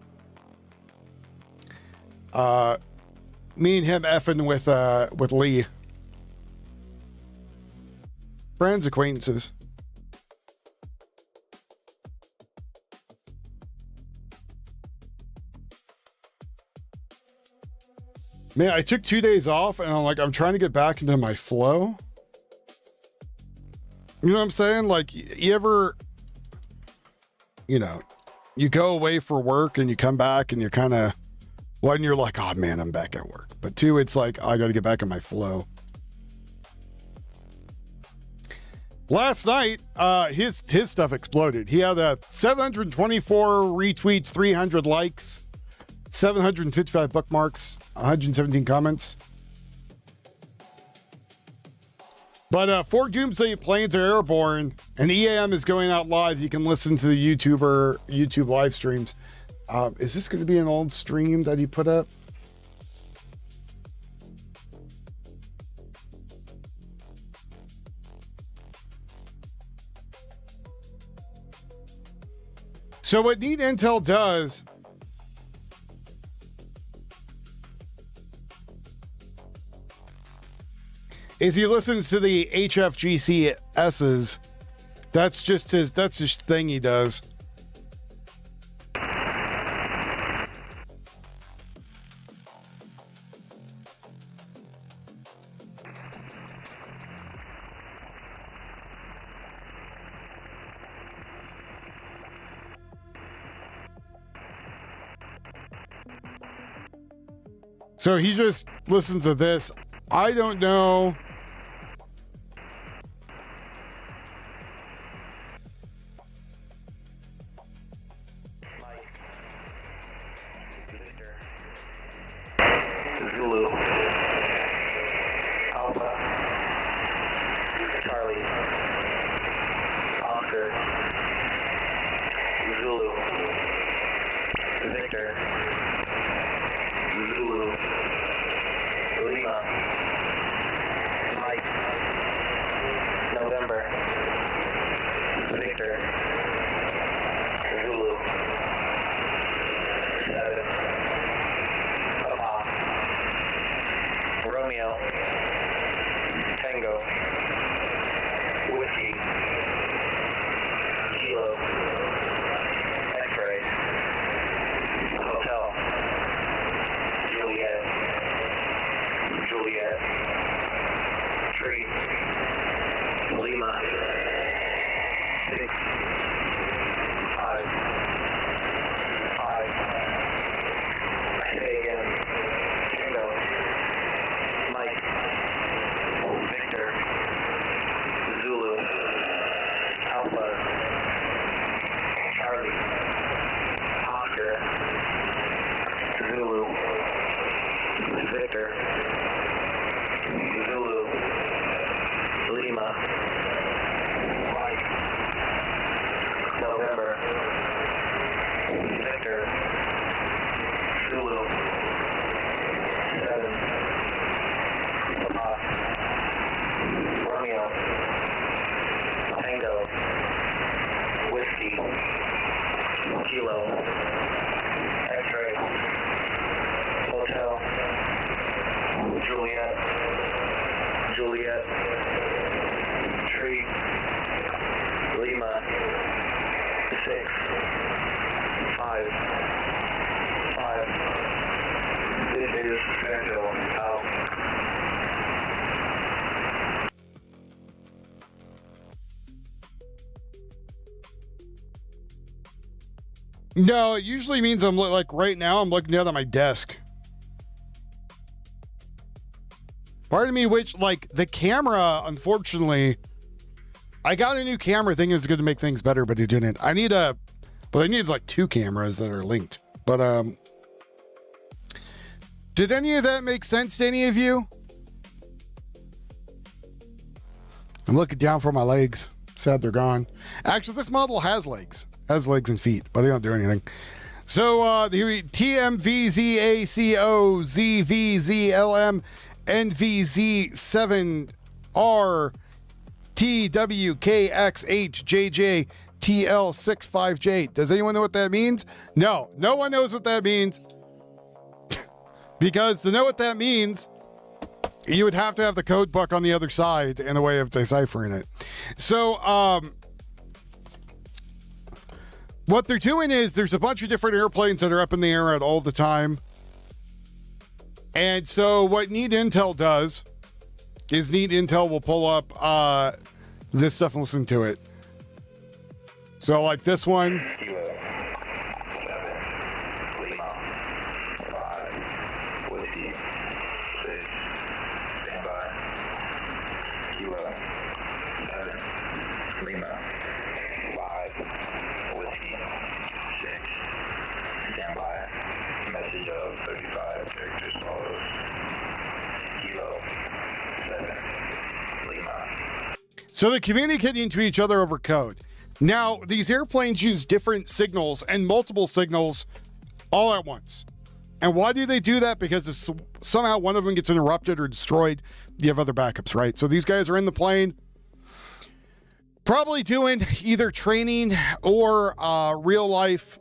me and him effing with Lee. Friends, acquaintances. Man, I took 2 days off and I'm trying to get back into my flow. You know what I'm saying? Like, you ever, you go away for work and you come back and you're kind of, one, you're like, oh man, I'm back at work. But two, it's like, I got to get back in my flow. Last night, his stuff exploded. He had 724 retweets, 300 likes, 755 bookmarks, 117 comments. But 4 Doomsday planes are airborne, and EAM is going out live. You can listen to the YouTube live streams. Is this going to be an old stream that he put up? So what Neat Intel does is he listens to the HFGCS's. That's just his thing he does. So he just listens to this. I don't know. Zulu, Alpha, Charlie, Oscar, Zulu, Victor, Zulu, Lima, Mike, November, Victor, Zulu, Romeo, Tango, Whiskey, Kilo, X-ray, Hotel, Juliet, Juliet, Tree, Lima, 6, 5, 5. I say again, Tango, Mike, Victor, Zulu, Alpha, Charlie, Oscar, Zulu, Victor, Zulu, Lima, Mike, November, Victor, Zulu, 7, Papa, Romeo, Tango, Whiskey, Kilo, X-ray, Hotel, Juliet, Juliet, Tree, Lima, 6, 5, 5. This is Vanderbilt out. No, it usually means I'm like right now I'm looking down at my desk. Part of me, which like the camera, unfortunately, I got a new camera thing is going to make things better, but it didn't. I need like 2 cameras that are linked. But did any of that make sense to any of you? I'm looking down for my legs. Sad they're gone. Actually, this model has legs. Has legs and feet, but they don't do anything. So the TMVZACOZVZLM NVZ7R TWKXHJJ TL65J. Does anyone know what that means? No one knows what that means. Because to know what that means, you would have to have the code book on the other side and a way of deciphering it. So, what they're doing is there's a bunch of different airplanes that are up in the air at all the time. And so what Neat Intel does is Neat Intel will pull up this stuff and listen to it. So like this one. So they're communicating to each other over code. Now, these airplanes use different signals and multiple signals all at once. And why do they do that? Because if somehow one of them gets interrupted or destroyed, you have other backups, right? So these guys are in the plane, probably doing either training or real life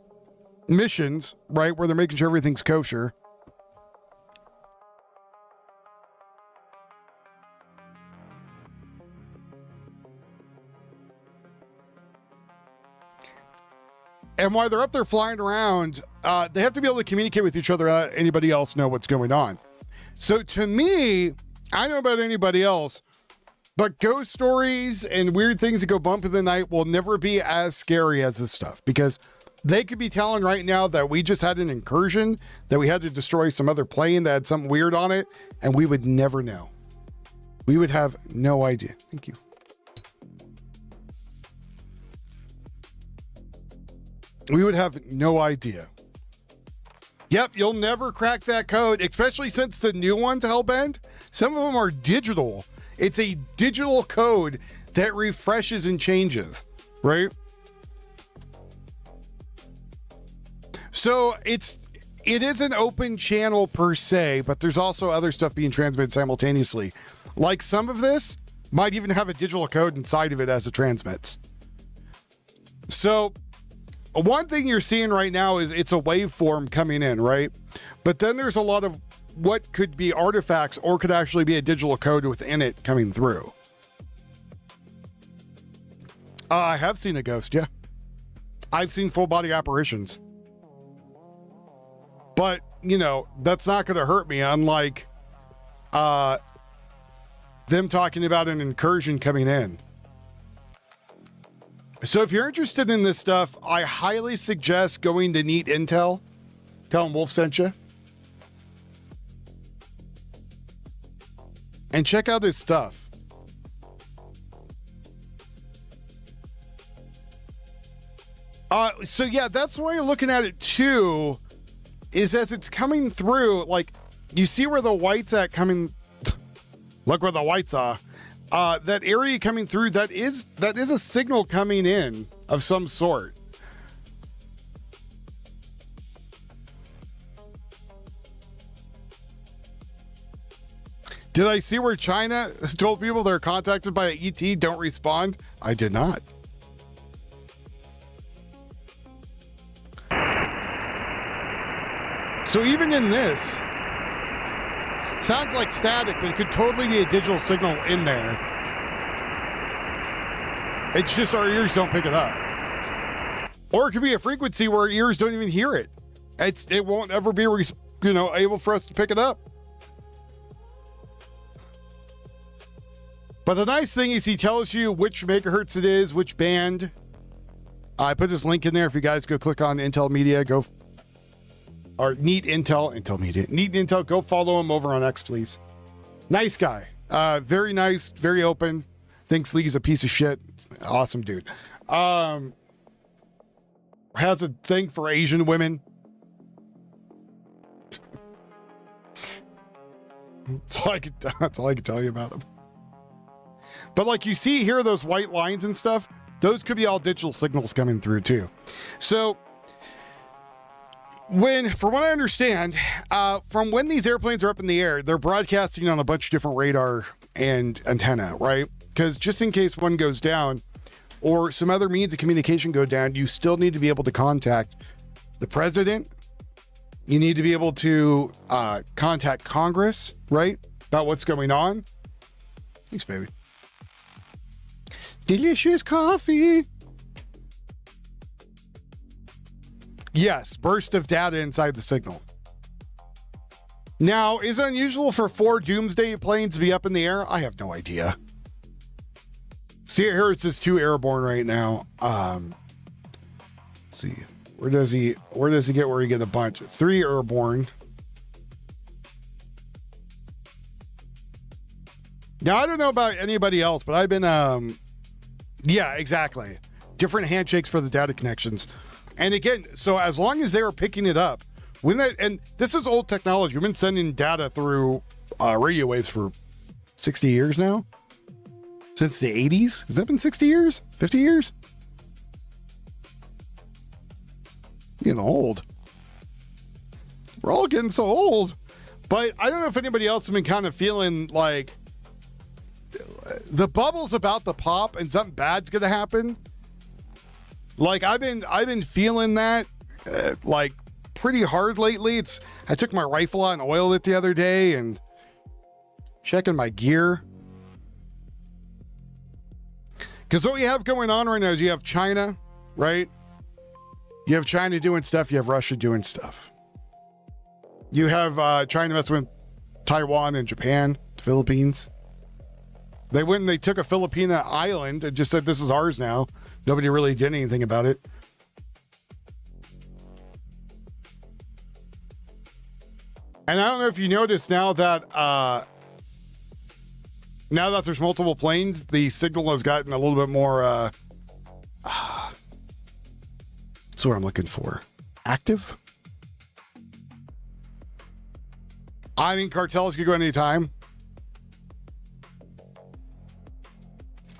missions, right? Where they're making sure everything's kosher. And while they're up there flying around, they have to be able to communicate with each other, anybody else know what's going on. So to me, I don't know about anybody else, but ghost stories and weird things that go bump in the night will never be as scary as this stuff, because they could be telling right now that we just had an incursion, that we had to destroy some other plane that had something weird on it, and we would never know. We would have no idea. Thank you. We would have no idea. Yep, you'll never crack that code, especially since the new ones, Hellbent, some of them are digital. It's a digital code that refreshes and changes, right? So it is an open channel per se, but there's also other stuff being transmitted simultaneously. Like some of this might even have a digital code inside of it as it transmits. So one thing you're seeing right now is it's a waveform coming in, right? But then there's a lot of what could be artifacts or could actually be a digital code within it coming through. I have seen a ghost, yeah. I've seen full body apparitions. But, you know, that's not going to hurt me, unlike them talking about an incursion coming in. So if you're interested in this stuff, I highly suggest going to Neat Intel. Tell them Wolf sent you. And check out his stuff. So yeah, that's the way you're looking at it too, is as it's coming through, like, you see where the white's at coming. Look where the whites are. That area coming through, that is a signal coming in of some sort. Did I see where China told people they're contacted by an ET, don't respond? I did not. So even in this, sounds like static, but it could totally be a digital signal in there. It's just our ears don't pick it up. Or it could be a frequency where our ears don't even hear it. It won't ever be, able for us to pick it up. But the nice thing is he tells you which megahertz it is, which band. I put this link in there. If you guys go click on Intel Media, or Neat Intel Media. Neat Intel, go follow him over on X, please. Nice guy. Very nice, very open. Thinks Lee's a piece of shit. Awesome dude. Has a thing for Asian women. That's all I can tell you about him. But like you see here, those white lines and stuff, those could be all digital signals coming through too. So from what I understand, from when these airplanes are up in the air, they're broadcasting on a bunch of different radar and antenna, right? Because just in case one goes down or some other means of communication go down, you still need to be able to contact the president. You need to be able to contact Congress, right? About what's going on. Thanks, baby. Delicious coffee. Yes, burst of data inside the signal. Now, is it unusual for 4 doomsday planes to be up in the air? I have no idea. See, here it says 2 airborne right now. Let's see. Where does he get where he get a bunch? 3 airborne. Now, I don't know about anybody else, but I've been, yeah, exactly. Different handshakes for the data connections. And again, so as long as they are picking it up, and this is old technology. We've been sending data through radio waves for 60 years now. Since the 80s? Has that been 60 years? 50 years? Getting old. We're all getting so old. But I don't know if anybody else has been kind of feeling like the bubble's about to pop and something bad's gonna happen. Like I've been feeling that like pretty hard lately. I took my rifle out and oiled it the other day and checking my gear. Because what we have going on right now is you have China, right? You have China doing stuff. You have Russia doing stuff. You have China messing with Taiwan and Japan, Philippines. They went and they took a Filipina island and just said, this is ours now. Nobody really did anything about it. And I don't know if you noticed now that there's multiple planes, the signal has gotten a little bit more, that's what I'm looking for. Active? I mean, cartels could go anytime.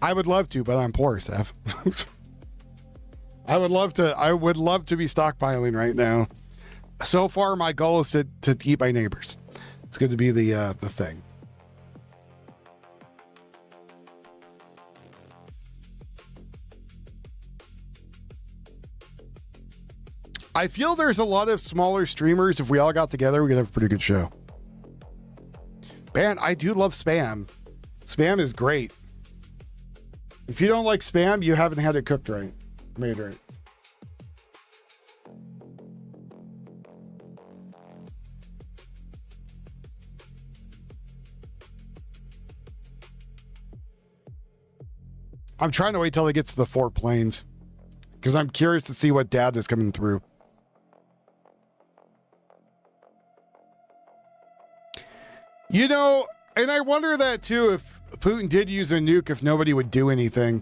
I would love to, but I'm poor, Seth. I would love to be stockpiling right now. So far, my goal is to eat my neighbors. It's going to be the thing. I feel there's a lot of smaller streamers. If we all got together, we could have a pretty good show. Man, I do love Spam. Spam is great. If you don't like Spam, you haven't had it cooked right. Made right. I'm trying to wait till he gets to the 4 planes because I'm curious to see what dad is coming through. You know, and I wonder that too, if Putin did use a nuke, if nobody would do anything.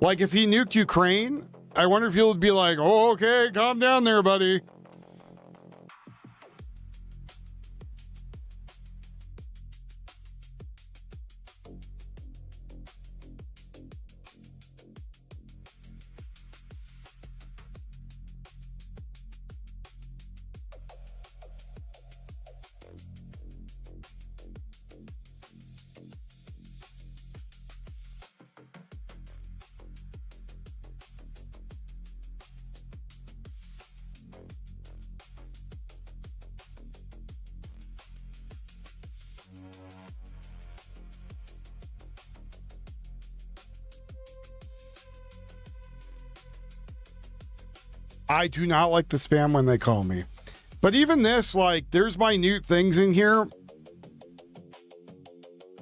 Like if he nuked Ukraine, I wonder if he would be like, oh, okay, calm down there, buddy. I do not like the spam when they call me. But even this, like, there's minute things in here.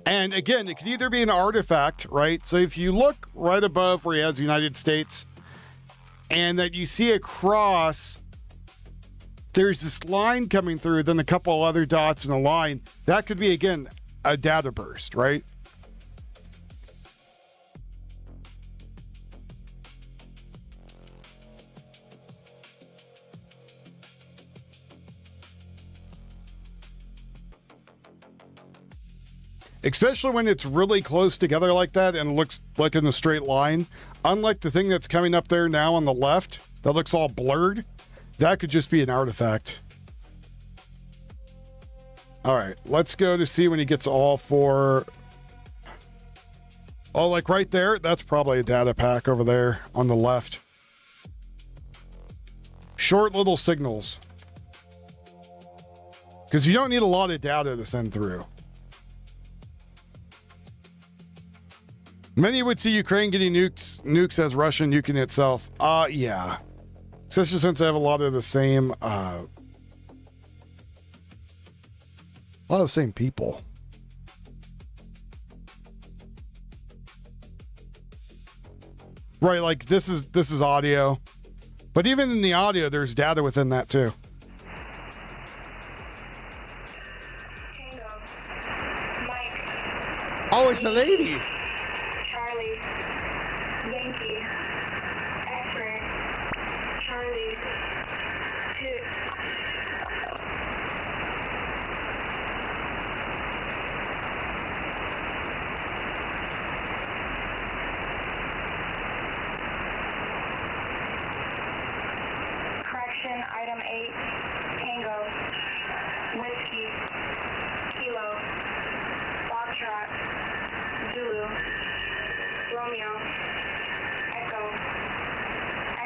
And again, it could either be an artifact, right? So if you look right above where he has United States and that you see a cross, there's this line coming through, then a couple other dots in a line. That could be, again, a data burst, right? Especially when it's really close together like that and it looks like in a straight line. Unlike the thing that's coming up there now on the left that looks all blurred, that could just be an artifact. All right, let's go to see when he gets all 4. Oh, like right there, that's probably a data pack over there on the left. Short little signals. Because you don't need a lot of data to send through. Many would see Ukraine getting nukes as Russia nuking itself. Yeah. Especially since I have a lot of the same, people. Right, like this is audio. But even in the audio, there's data within that too. Oh, it's a lady. Item 8, Tango, Whiskey, Kilo, Foxtrot, Zulu, Romeo, Echo,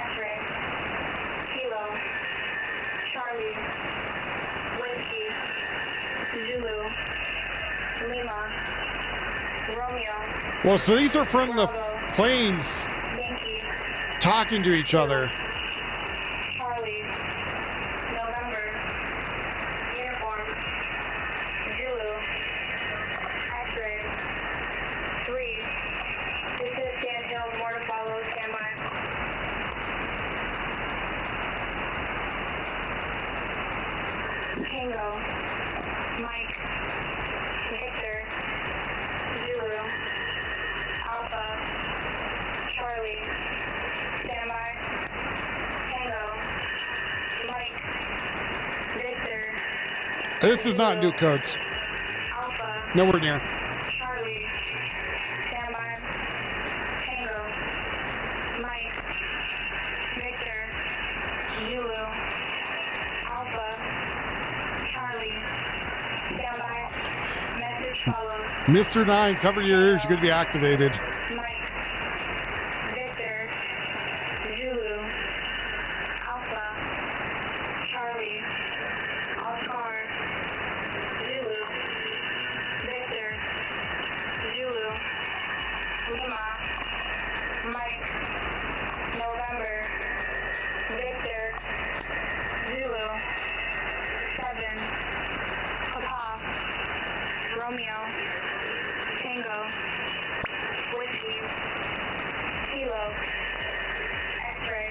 X-Ray, Kilo, Charlie, Whiskey, Zulu, Lima, Romeo. Well, so these are from the planes talking to each other. This is not new codes. Alpha, nowhere near. Charlie, standby, Tango, Mike, Victor, Zulu, Alpha, Charlie, standby, message follows. Mr. 9, cover your ears, you're going to be activated. Mike, Victor, Zulu, Alpha, Charlie, Oscar, Zulu, Lima, Mike, November, Victor, Zulu, 7, Papa, Romeo, Tango, Whiskey, Kilo, X-ray,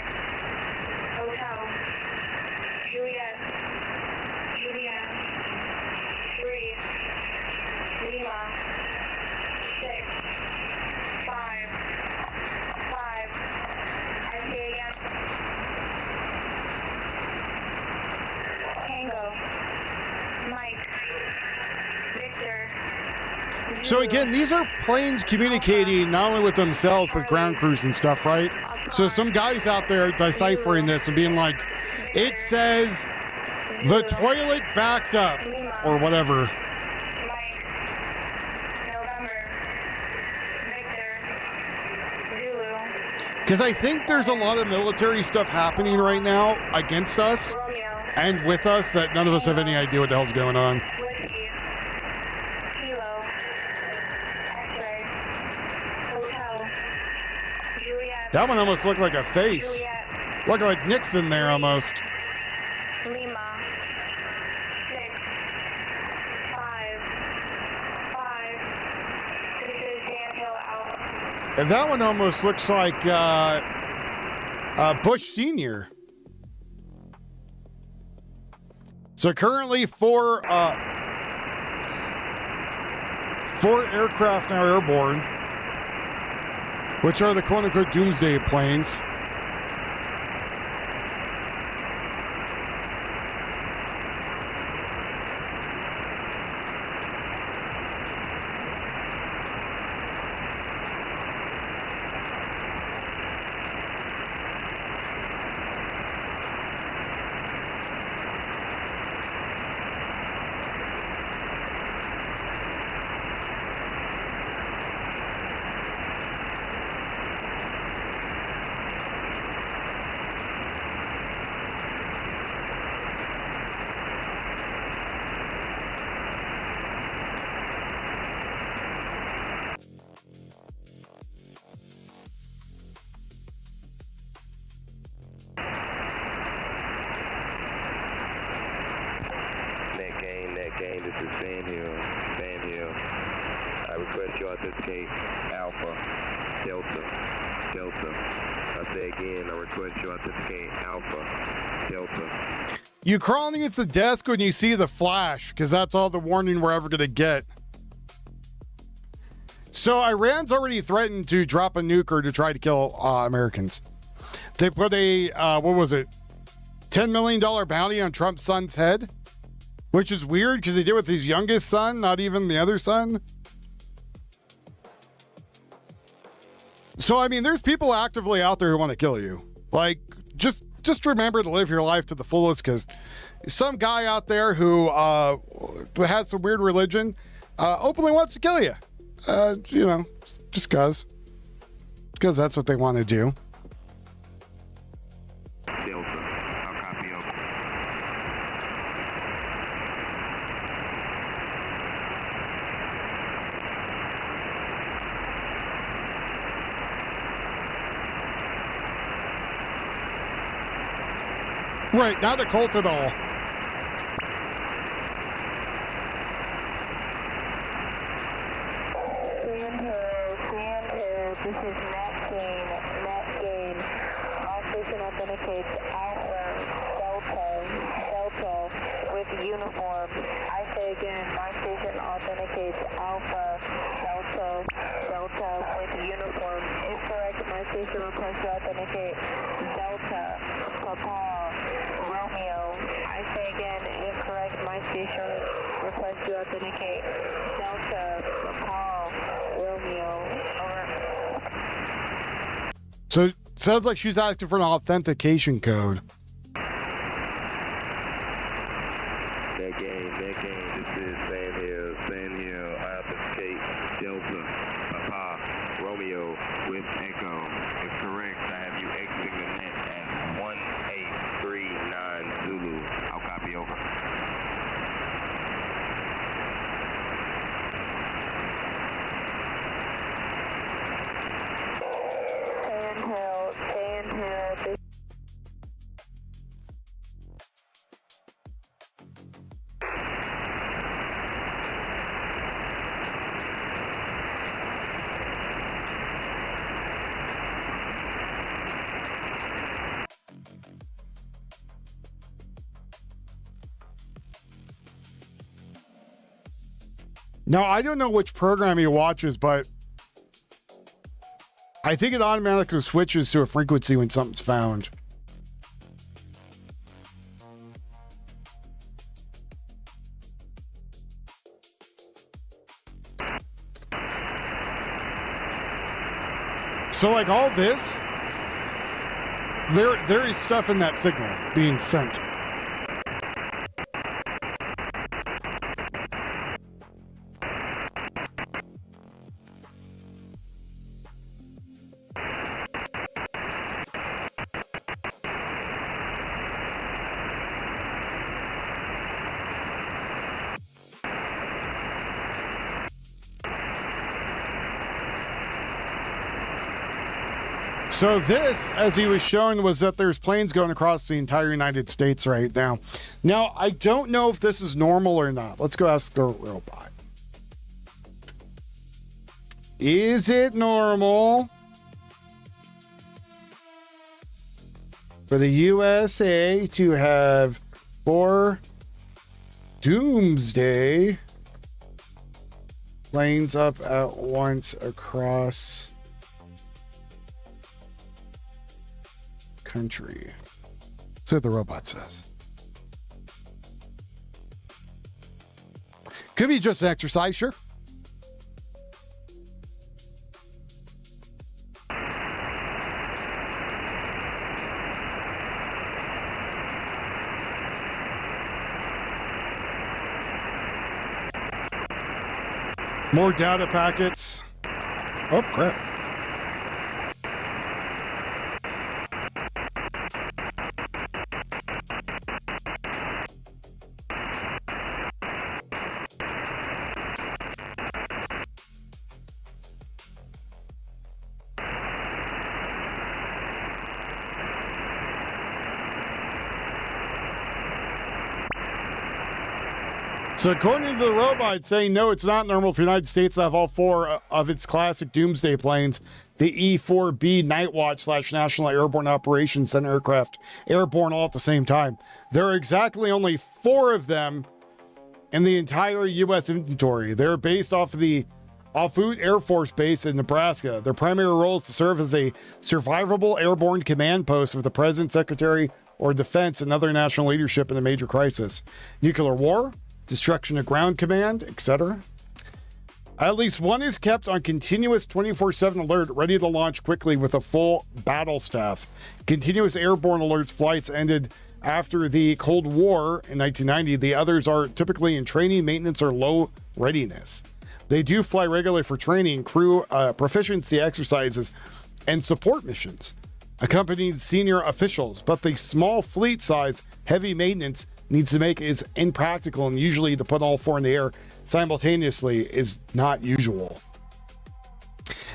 Hotel, Juliet, Juliet, 3, Lima, 6, 5, 5, I say again, Tango, Mike, Victor. So again, these are planes communicating not only with themselves, but ground crews and stuff, right? So some guys out there deciphering this and being like, it says the toilet backed up or whatever. Because I think there's a lot of military stuff happening right now against us and with us that none of us have any idea what the hell's going on. That one almost looked like a face. Looked like Nixon there almost. Lima, 6, 5, 5. This is Danhill Alpha. And that one almost looks like Bush Sr. So currently four aircraft now airborne, which are the quote-unquote doomsday planes. This is Vanhill. I request you authenticate Alpha, Delta. I say again, I request you authenticate Alpha, Delta. You crawl underneath the desk when you see the flash, because that's all the warning we're ever going to get. So Iran's already threatened to drop a nuke or to try to kill Americans. They put a, $10 million bounty on Trump's son's head. Which is weird because they did with his youngest son, not even the other son. So, I mean, there's people actively out there who want to kill you. Like, just remember to live your life to the fullest, because some guy out there who has some weird religion openly wants to kill you. Just because that's what they want to do. Right, not the cult at all. This is Matt Gain. All station authenticates Alpha, Delta with uniform. I say again, my station authenticates Alpha, Delta with uniform. Incorrect, my station requests to authenticate Delta, Papa, Romeo. I say again, incorrect, my station requests to authenticate Delta, Papa, Romeo. Over. So it sounds like she's asking for an authentication code. That game, this is Vanhill, I authenticate Delta, Papa, Romeo with Echo. If correct, I have you exiting the net at 1839 Zulu. I'll copy over. Now, I don't know which program he watches, but I think it automatically switches to a frequency when something's found. So, like all this, there is stuff in that signal being sent. So this, as he was showing, was that there's planes going across the entire United States right now. Now, I don't know if this is normal or not. Let's go ask the robot. Is it normal for the USA to have 4 doomsday planes up at once across country? That's what the robot says. Could be just an exercise, sure. More data packets. Oh, crap. So according to the robot, saying no, it's not normal for the United States to have all 4 of its classic doomsday planes, the E-4B Nightwatch / National Airborne Operations Center aircraft, airborne all at the same time. There are exactly only 4 of them in the entire U.S. inventory. They're based off of the Offutt Air Force Base in Nebraska. Their primary role is to serve as a survivable airborne command post of the President, Secretary, or Defense and other national leadership in a major crisis. Nuclear war, destruction of ground command, etc. At least one is kept on continuous 24/7 alert, ready to launch quickly with a full battle staff. Continuous airborne alerts flights ended after the Cold War in 1990. The others are typically in training, maintenance, or low readiness. They do fly regularly for training, crew proficiency exercises, and support missions, accompanying senior officials, but the small fleet size, heavy maintenance needs to make is impractical, and usually to put all 4 in the air simultaneously is not usual.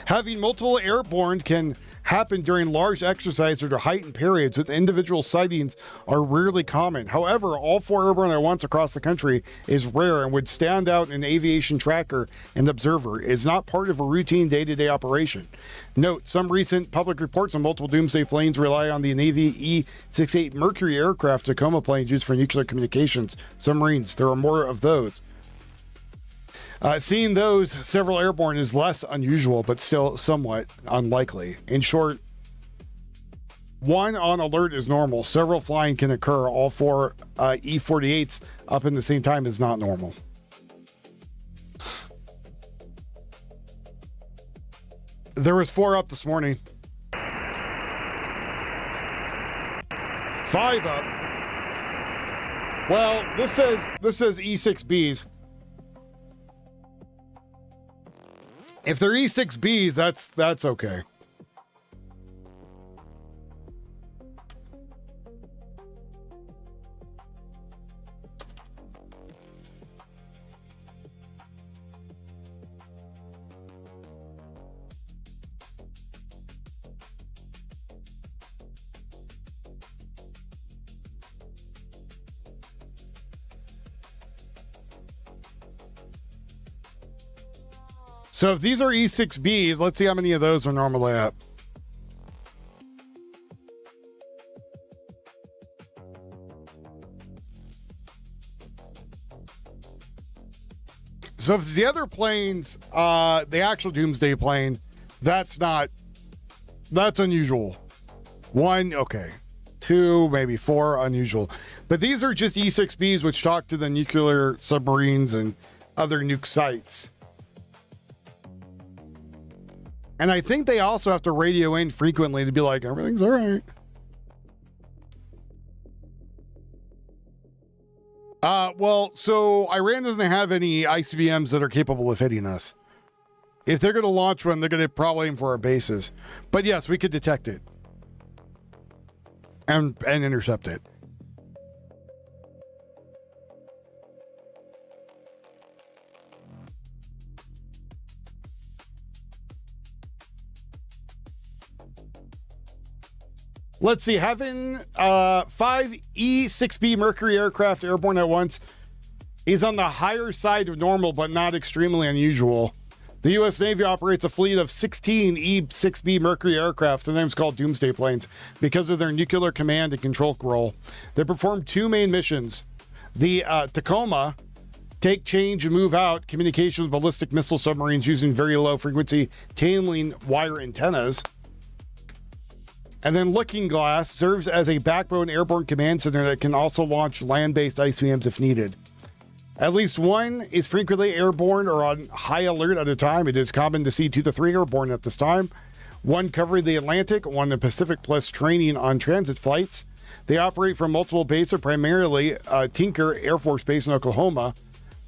Having multiple airborne can happen during large exercise or to heightened periods, with individual sightings are rarely common. However, all 4 airborne at once across the country is rare and would stand out in an aviation tracker and observer. It is not part of a routine day-to-day operation. Note, some recent public reports on multiple doomsday planes rely on the Navy E-68 Mercury aircraft Tacoma planes used for nuclear communications submarines. There are more of those. Seeing those several airborne is less unusual, but still somewhat unlikely. In short, 1 on alert is normal. Several flying can occur. All 4 E-48s up in the same time is not normal. There was 4 up this morning. 5 up. Well, this says E6Bs. If they're E6Bs, that's okay. So if these are E6Bs, let's see how many of those are normally up. So if it's the other planes, the actual doomsday plane, that's unusual. 1, okay. 2, maybe 4, unusual. But these are just E-6Bs, which talk to the nuclear submarines and other nuke sites. And I think they also have to radio in frequently to be like, everything's all right. Well, so Iran doesn't have any ICBMs that are capable of hitting us. If they're going to launch one, they're going to probably aim for our bases. But yes, we could detect it and intercept it. Let's see, having 5 E-6B Mercury aircraft airborne at once is on the higher side of normal, but not extremely unusual. The U.S. Navy operates a fleet of 16 E-6B Mercury aircraft, sometimes called doomsday planes, because of their nuclear command and control role. They perform 2 main missions. The Tacoma, take, change, and move out communications with ballistic missile submarines using very low frequency tailing wire antennas. And then Looking Glass serves as a backbone airborne command center that can also launch land-based ICBMs if needed. At least one is frequently airborne or on high alert at a time. It is common to see 2 to 3 airborne at this time. One covering the Atlantic, one in the Pacific, plus training on transit flights. They operate from multiple bases, primarily Tinker Air Force Base in Oklahoma,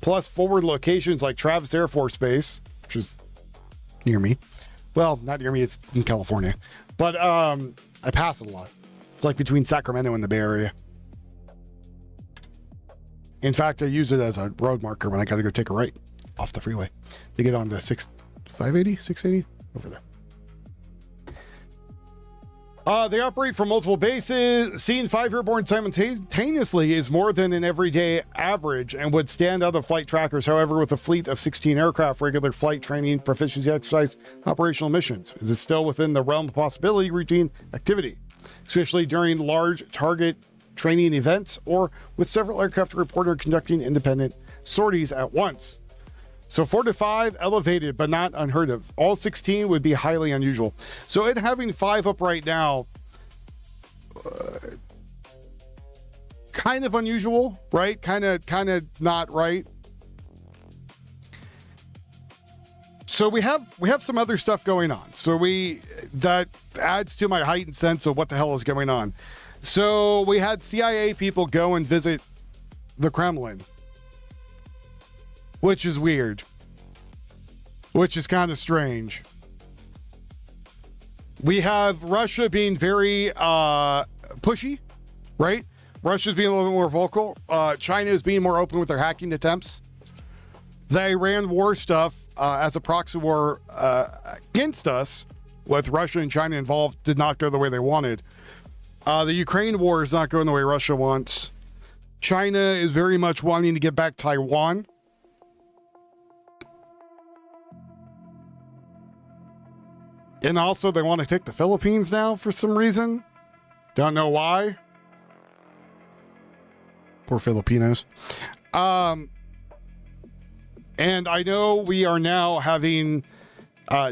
plus forward locations like Travis Air Force Base, which is near me. Well, not near me, it's in California. But I pass it a lot. It's like between Sacramento and the Bay Area. In fact, I use it as a road marker when I got to go take a right off the freeway to get on to 580, 680, over there. They operate from multiple bases. Seeing 5 airborne simultaneously is more than an everyday average and would stand out of flight trackers. However, with a fleet of 16 aircraft, regular flight training, proficiency exercise, operational missions, it is still within the realm of possibility routine activity, especially during large target training events or with several aircraft reporter conducting independent sorties at once. So 4 to 5, elevated, but not unheard of. All 16 would be highly unusual. So it having 5 up right now, kind of unusual, right? Kind of not right. So we have some other stuff going on. So that adds to my heightened sense of what the hell is going on. So we had CIA people go and visit the Kremlin, which is weird, which is kind of strange. We have Russia being very pushy, right? Russia's being a little bit more vocal. China is being more open with their hacking attempts. The Iran war stuff as a proxy war against us, with Russia and China involved, did not go the way they wanted. The Ukraine war is not going the way Russia wants. China is very much wanting to get back Taiwan. And also they want to take the Philippines now for some reason. Don't know why. Poor Filipinos. And I know we are now having,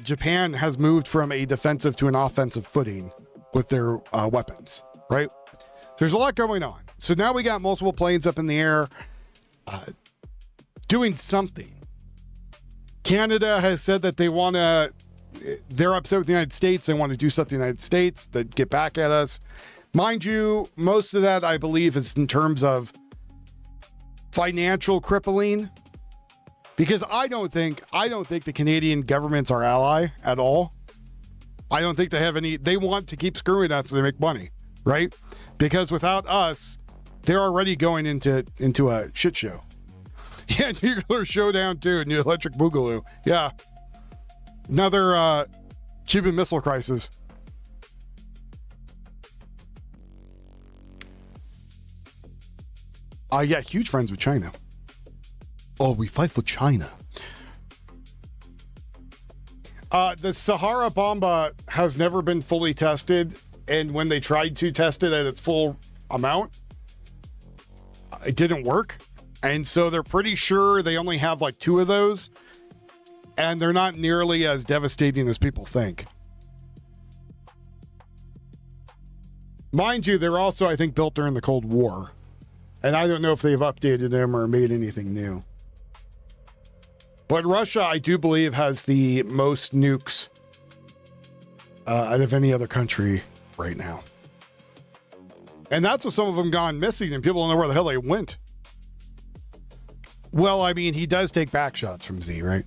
Japan has moved from a defensive to an offensive footing with their weapons, right? There's a lot going on. So now we got multiple planes up in the air doing something. Canada has said that they're upset with the United States. They want to do stuff to the United States that get back at us. Mind you, most of that, I believe, is in terms of financial crippling, because I don't think the Canadian government's our ally at all. I don't think they want to keep screwing us so they make money, right? Because without us, they're already going into a shit show. Yeah, nuclear showdown too, and the electric boogaloo. Yeah. Another Cuban Missile Crisis. Yeah, huge friends with China. Oh, we fight for China. The Sahara Bomba has never been fully tested, and when they tried to test it at its full amount, it didn't work. And so they're pretty sure they only have like 2 of those, and they're not nearly as devastating as people think. Mind you, they're also, I think, built during the Cold War. And I don't know if they've updated them or made anything new. But Russia, I do believe, has the most nukes out of any other country right now. And that's with some of them gone missing and people don't know where the hell they went. Well, I mean, he does take back shots from Z, right?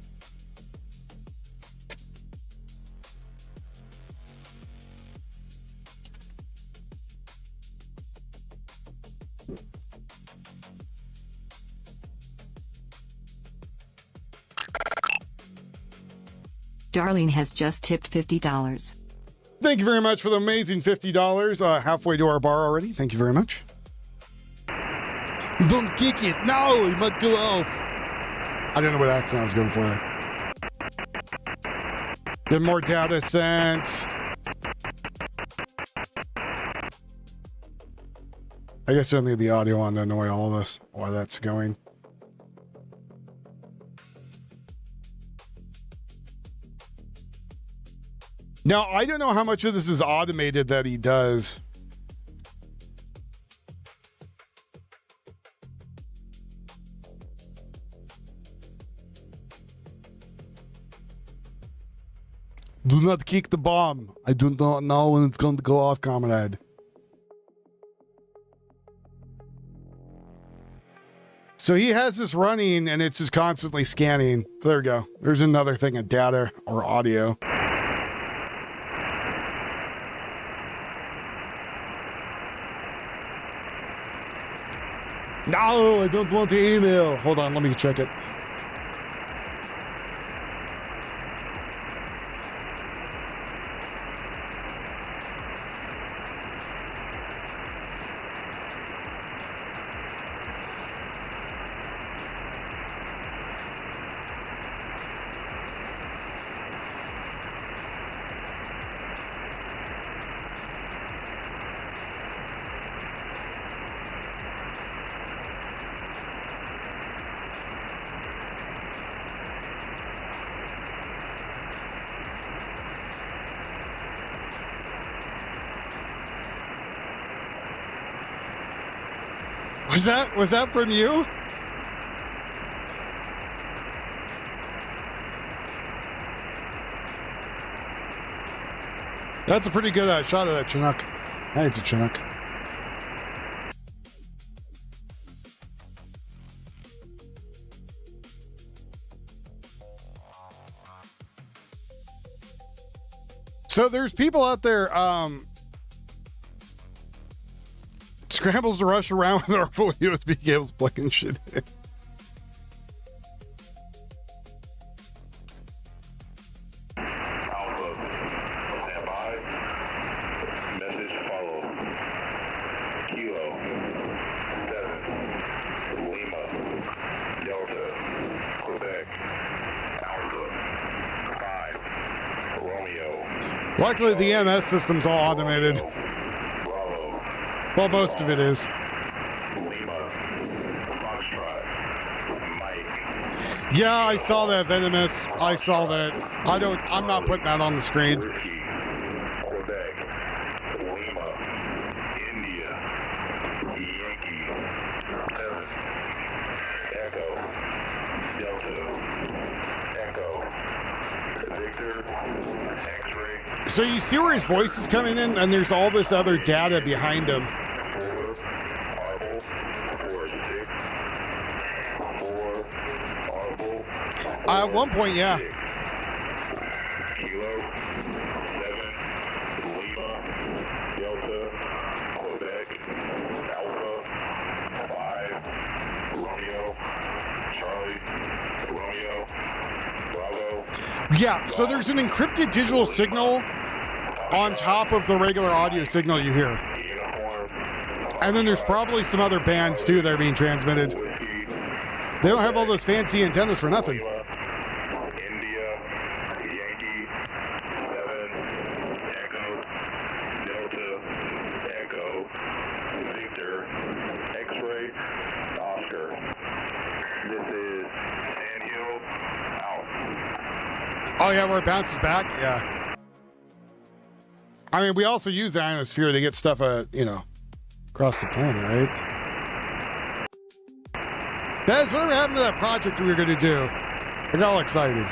Darlene has just tipped $50. Thank you very much for the amazing $50. Halfway to our bar already. Thank you very much. Don't kick it. No, it might go off. I don't know what accent I was going for there. Get more data sent. I guess I need the audio on to annoy all of us while that's going. Now, I don't know how much of this is automated that he does. Do not kick the bomb. I do not know when it's going to go off, comrade. So he has this running and it's just constantly scanning. There we go. There's another thing of data or audio. No, I don't want the email. Hold on, let me check it. Was that from you? That's a pretty good shot of that Chinook. Hey, it's a Chinook. So there's people out there, scrambles to rush around with our full USB cables plugging shit in. Alpha, stand by. Message follow. Kilo, 7, Lima, Delta, Quebec, Alpha, 5, Romeo. Luckily, the MS system's all automated. Well, most of it is. Yeah, I saw that, Venomous. I saw that. I'm not putting that on the screen. So you see where his voice is coming in, and there's all this other data behind him. At one point, yeah. Kilo, 7, Lima, Delta, Quebec, Alpha, 5, Romeo, Charlie, Romeo, Bravo. Yeah, so there's an encrypted digital signal on top of the regular audio signal you hear. And then there's probably some other bands too that are being transmitted. They don't have all those fancy antennas for nothing. Oh, yeah, where it bounces back? Yeah. I mean, we also use the ionosphere to get stuff, across the planet, right? Guys, whatever happened to that project we were going to do? I got all excited.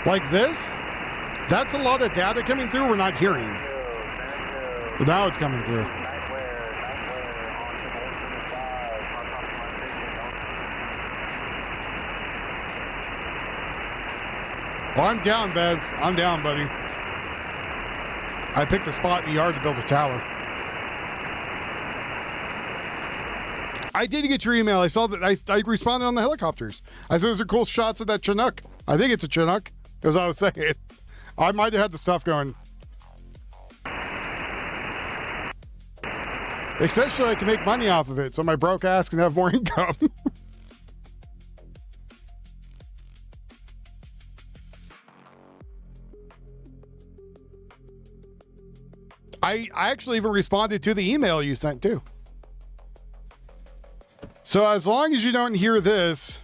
Like this? That's a lot of data coming through we're not hearing. But now it's coming through. Well, I'm down, Bez. I'm down, buddy. I picked a spot in the yard to build a tower. I did get your email. I saw that. I responded on the helicopters. I said those are cool shots of that Chinook. I think it's a Chinook, as I was saying. I might have had the stuff going. Especially I can make money off of it, so my broke ass can have more income. I actually even responded to the email you sent too. So as long as you don't hear this,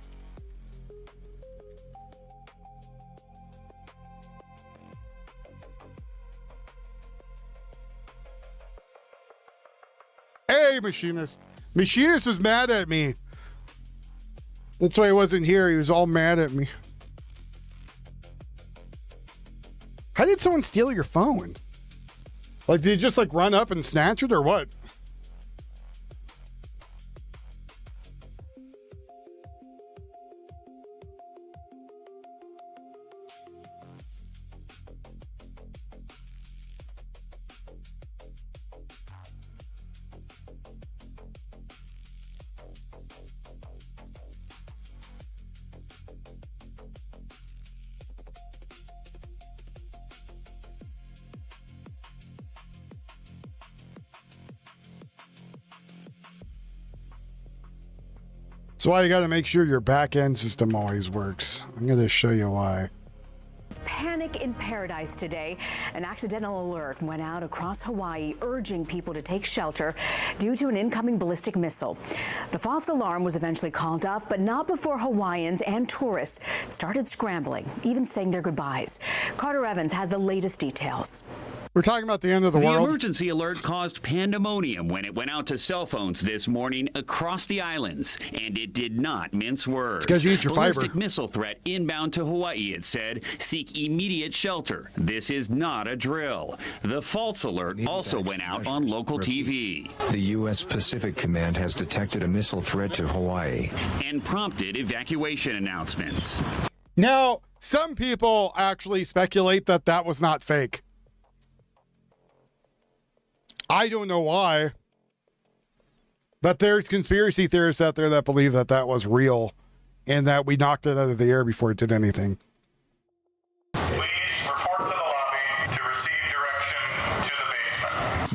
hey, Machinist. Machinist was mad at me. That's why he wasn't here. He was all mad at me. How did someone steal your phone? Like, did you just run up and snatch it or what? That's why you got to make sure your back end system always works. I'm going to show you why. Panic in paradise today. An accidental alert went out across Hawaii urging people to take shelter due to an incoming ballistic missile. The false alarm was eventually called off, but not before Hawaiians and tourists started scrambling, even saying their goodbyes. Carter Evans has the latest details. We're talking about the end of the world. The emergency alert caused pandemonium when it went out to cell phones this morning across the islands, and it did not mince words. It's because you eat your Ballistic fiber. Missile threat inbound to Hawaii, it said. Seek immediate shelter. This is not a drill. The false alert also went out on local TV. The U.S. Pacific Command has detected a missile threat to Hawaii and prompted evacuation announcements. Now, some people actually speculate that that was not fake. I don't know why, but there's conspiracy theorists out there that believe that that was real and that we knocked it out of the air before it did anything.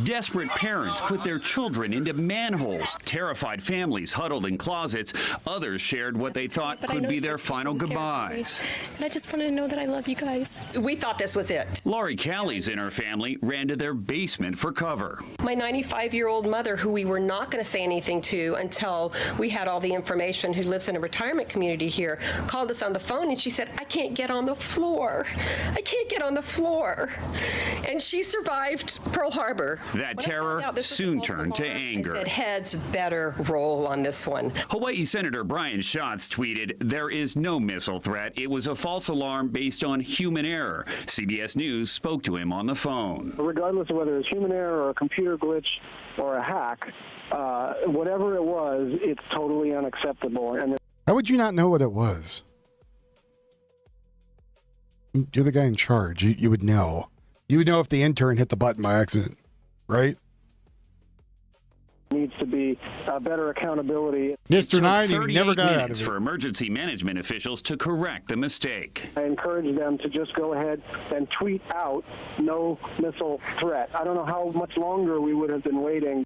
Desperate parents put their children into manholes. Terrified families huddled in closets. Others shared what they thought could be their final goodbyes. And I just wanted to know that I love you guys. We thought this was it. Laurie Callie's and her family ran to their basement for cover. My 95-year-old mother, who we were not going to say anything to until we had all the information, who lives in a retirement community here, called us on the phone and she said, I can't get on the floor. I can't get on the floor. And she survived Pearl Harbor. That terror soon turned to anger. I said, heads better roll on this one. Hawaii Senator Brian Schatz tweeted, there is no missile threat. It was a false alarm based on human error. CBS News spoke to him on the phone. Regardless of whether it's human error or a computer glitch or a hack, whatever it was, it's totally unacceptable. And how would you not know what it was? You're the guy in charge. You would know. You would know if the intern hit the button by accident. Right? Needs to be better accountability. Mr. 90 never got out of it. For emergency management officials to correct the mistake. I encourage them to just go ahead and tweet out no missile threat. I don't know how much longer we would have been waiting.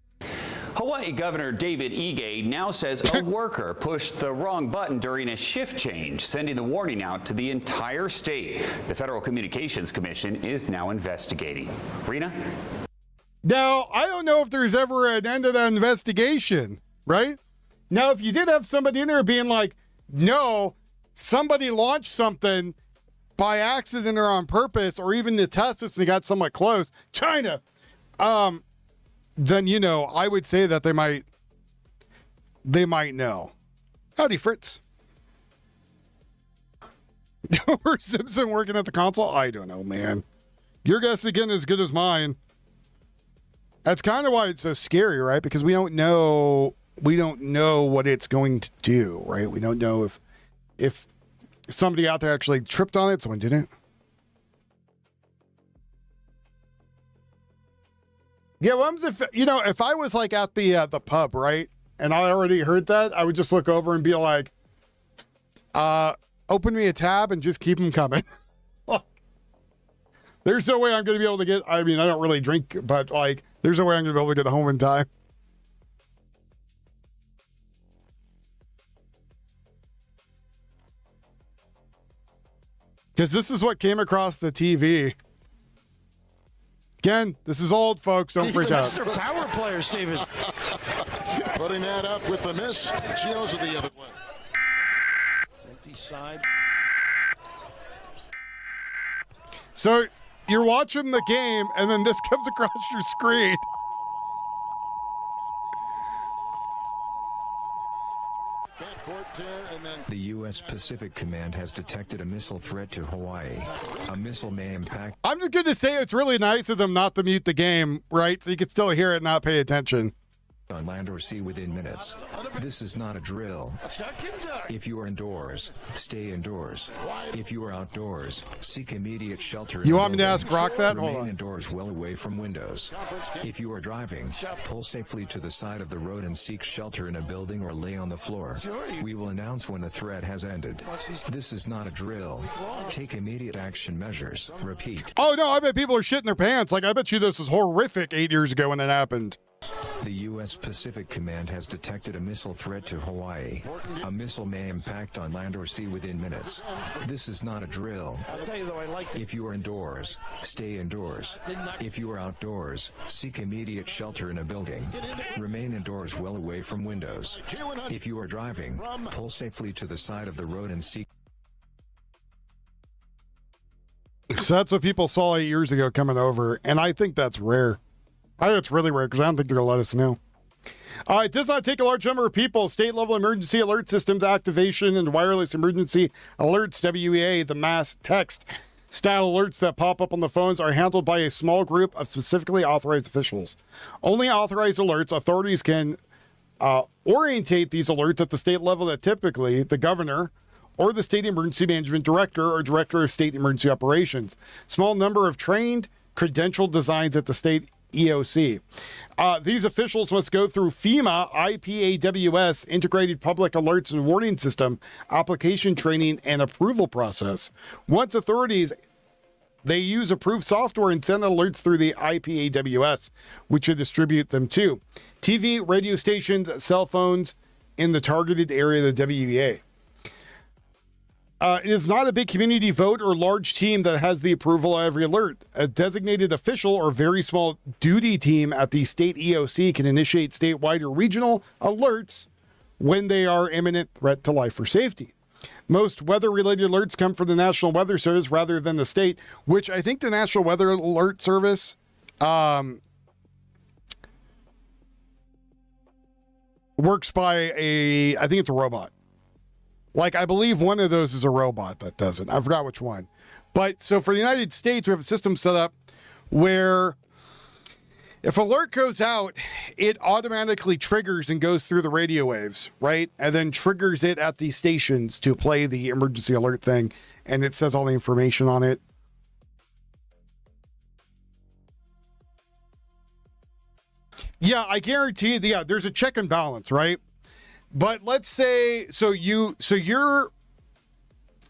Hawaii Governor David Ige now says a worker pushed the wrong button during a shift change, sending the warning out to the entire state. The Federal Communications Commission is now investigating. Rena? Now, I don't know if there's ever an end to that investigation, right? Now, if you did have somebody in there being like, no, somebody launched something by accident or on purpose, or even to test this and they got somewhat close, China, then, I would say that they might know. Howdy, Fritz. Homer Simpson working at the console? I don't know, man. Your guess again is as good as mine. That's kind of why it's so scary, right? Because we don't know what it's going to do, right? We don't know if somebody out there actually tripped on it, someone didn't. Yeah, what if if I was like at the pub, right, and I already heard that, I would just look over and be like, open me a tab and just keep them coming. There's no way I'm going to be able to get, I don't really drink, but like, there's no way I'm going to be able to get home in time. Because this is what came across the TV. Again, this is old, folks. Don't freak out. Mr. Power player, Steven. Putting that up with the miss. She knows it the other way. Empty side. So you're watching the game, and then this comes across your screen. The U.S. Pacific Command has detected a missile threat to Hawaii. A missile may impact... I'm just going to say it's really nice of them not to mute the game, right? So you can still hear it and not pay attention. ...on land or sea within minutes. This is not a drill. If you are indoors, stay indoors. If you are outdoors, seek immediate shelter. You want me to ask Rock that? Hold on. Remain indoors well away from windows. If you are driving, pull safely to the side of the road and seek shelter in a building or lay on the floor. We will announce when the threat has ended. This is not a drill. Take immediate action measures. Repeat. Oh, no, I bet people are shitting their pants. Like, I bet you this was horrific 8 years ago when it happened. The U.S. Pacific Command has detected a missile threat to Hawaii. A missile may impact on land or sea within minutes. This is not a drill. If you are indoors, stay indoors. If you are outdoors, seek immediate shelter in a building. Remain indoors well away from windows. If you are driving, pull safely to the side of the road and seek... So that's what people saw 8 years ago coming over, and I think that's rare. I think it's really rare because I don't think they're going to let us know. It does not take a large number of people. State-level emergency alert systems activation and wireless emergency alerts, WEA, the mass text style alerts that pop up on the phones are handled by a small group of specifically authorized officials. Only authorized alerts, authorities can orientate these alerts at the state level that typically the governor or the state emergency management director or director of state emergency operations. Small number of trained, credentialed designs at the state EOC. These officials must go through FEMA IPAWS Integrated Public Alerts and Warning System application training and approval process. Once authorities, they use approved software and send alerts through the IPAWS, which will distribute them to TV, radio stations, cell phones in the targeted area of the WEA. It is not a big community vote or large team that has the approval of every alert. A designated official or very small duty team at the state EOC can initiate statewide or regional alerts when they are imminent threat to life or safety. Most weather-related alerts come from the National Weather Service rather than the state, which I think the National Weather Alert Service works by I think it's a robot. Like, I believe one of those is a robot that does it. I forgot which one. But so for the United States, we have a system set up where if alert goes out, it automatically triggers and goes through the radio waves, right? And then triggers it at the stations to play the emergency alert thing. And it says all the information on it. Yeah, I guarantee, there's a check and balance, right? But let's say, so you're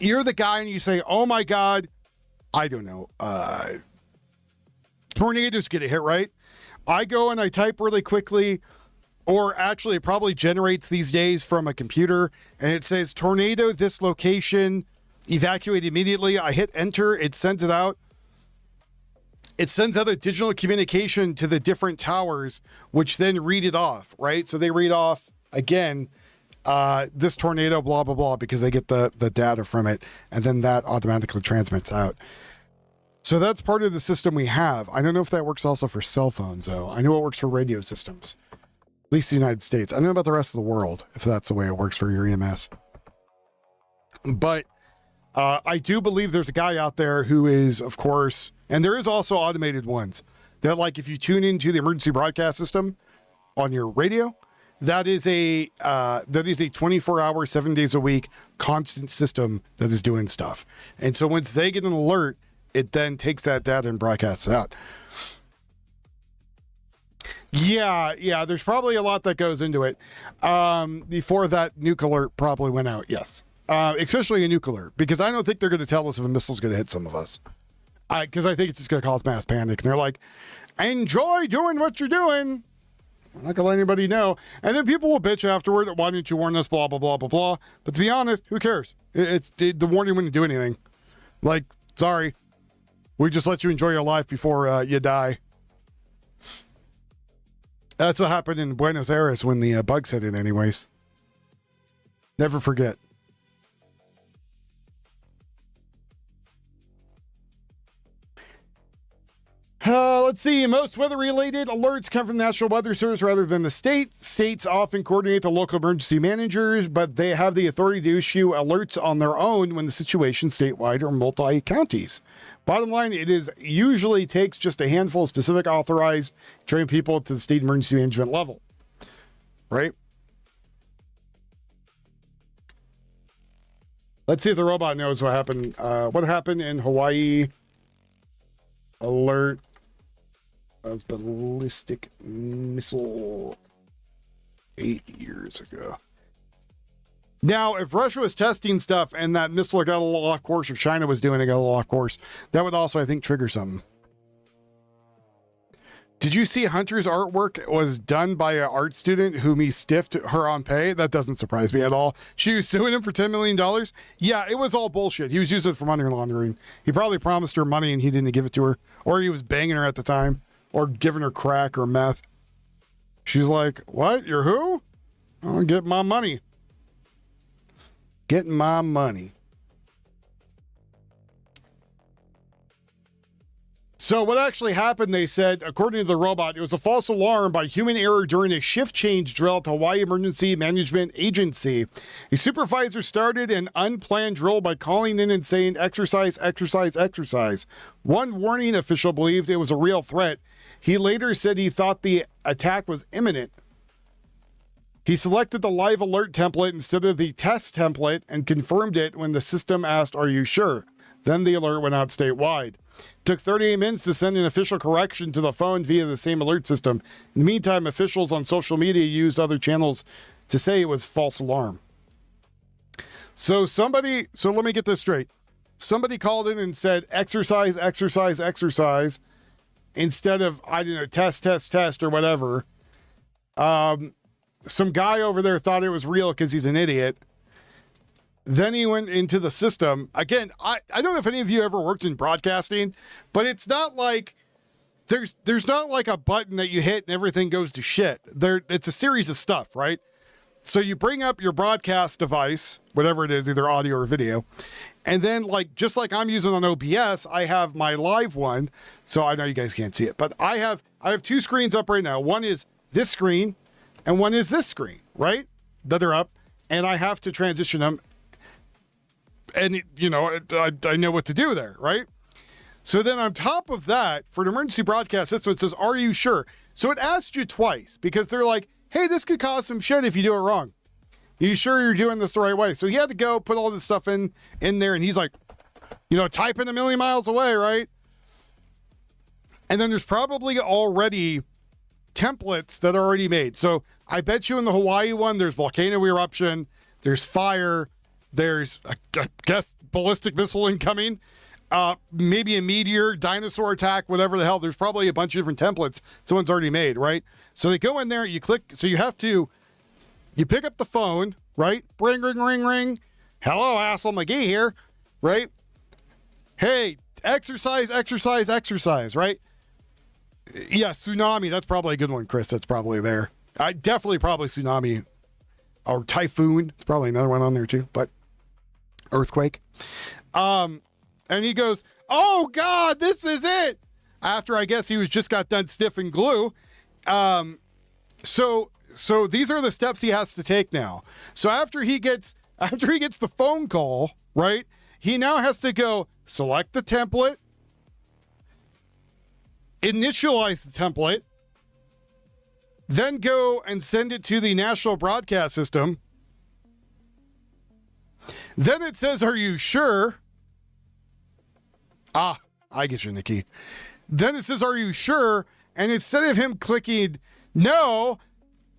the guy and you say, oh my God, I don't know, tornadoes get a hit, right? I go and I type really quickly, or actually it probably generates these days from a computer, and it says tornado this location, evacuate immediately. I hit enter, it sends it out. It sends out a digital communication to the different towers, which then read it off, right? So they read off, again, this tornado, blah, blah, blah, because they get the data from it, and then that automatically transmits out. So that's part of the system we have. I don't know if that works also for cell phones, though. I know it works for radio systems, at least the United States. I don't know about the rest of the world, if that's the way it works for your EMS. But I do believe there's a guy out there who is, of course, and there is also automated ones that, like, if you tune into the emergency broadcast system on your radio, that is a 24-hour, 7 days a week constant system that is doing stuff. And so once they get an alert, it then takes that data and broadcasts it out. Yeah, there's probably a lot that goes into it. Before that nuke alert probably went out, yes. Especially a nuke alert, because I don't think they're going to tell us if a missile's going to hit some of us. Because I think it's just going to cause mass panic. And they're like, enjoy doing what you're doing. I'm not going to let anybody know. And then people will bitch afterward, why didn't you warn us, blah, blah, blah, blah, blah. But to be honest, who cares? The warning wouldn't do anything. Like, sorry. We just let you enjoy your life before you die. That's what happened in Buenos Aires when the bugs hit it anyways. Never forget. Let's see. Most weather-related alerts come from the National Weather Service rather than the state. States often coordinate the local emergency managers, but they have the authority to issue alerts on their own when the situation statewide or multi-counties. Bottom line, it is usually takes just a handful of specific authorized trained people to the state emergency management level. Right? Let's see if the robot knows what happened. What happened in Hawaii? Alert of ballistic missile 8 years ago. Now, if Russia was testing stuff and that missile got a little off course, or China was doing it, got a little off course, that would also, I think, trigger something. Did you see Hunter's artwork was done by an art student whom he stiffed her on pay? That doesn't surprise me at all. She was suing him for $10 million? Yeah, it was all bullshit. He was using it for money laundering. He probably promised her money and he didn't give it to her. Or he was banging her at the time. Or giving her crack or meth. She's like, what? You're who? I'll get my money. Getting my money. So what actually happened, they said, according to the robot, it was a false alarm by human error during a shift change drill at the Hawaii Emergency Management Agency. A supervisor started an unplanned drill by calling in and saying, exercise, exercise, exercise. One warning official believed it was a real threat. He later said he thought the attack was imminent. He selected the live alert template instead of the test template and confirmed it when the system asked, are you sure? Then the alert went out statewide. Took 38 minutes to send an official correction to the phone via the same alert system. In the meantime, officials on social media used other channels to say it was false alarm. So let me get this straight. Somebody called in and said, exercise, exercise, exercise, instead of, I don't know, test, or whatever. Some guy over there thought it was real because he's an idiot. Then he went into the system. Again, I don't know if any of you ever worked in broadcasting, but it's not like there's not like a button that you hit and everything goes to shit. It's a series of stuff, right? So you bring up your broadcast device, whatever it is, either audio or video, and then just like I'm using on OBS, I have my live one. So I know you guys can't see it, but I have two screens up right now. One is this screen and one is this screen, right? That are up, and I have to transition them. And, I know what to do there, right? So then on top of that, for an emergency broadcast system, it says, are you sure? So it asked you twice because they're like, hey, this could cause some shit if you do it wrong. Are you sure you're doing this the right way? So he had to go put all this stuff in there, and he's like, typing a million miles away, right? And then there's probably already templates that are already made. So I bet you in the Hawaii one, there's volcano eruption, there's fire, there's, I guess, ballistic missile incoming. maybe a meteor, dinosaur attack, whatever the hell. There's probably a bunch of different templates someone's already made, right? So they go in there, you click, so you pick up the phone, right? Ring, ring, ring, ring. Hello, Asshole McGee here, right? Hey, exercise, exercise, exercise, right? Yeah, tsunami. That's probably a good one, Chris. That's probably there. Definitely probably tsunami or typhoon. It's probably another one on there too, but earthquake. And he goes, oh God, this is it. After I guess he just got done sniffing glue. So these are the steps he has to take now. So after he gets the phone call, right? He now has to go select the template, initialize the template, then go and send it to the national broadcast system. Then it says, are you sure? I get you, Nikki. Then it says, are you sure? And instead of him clicking no,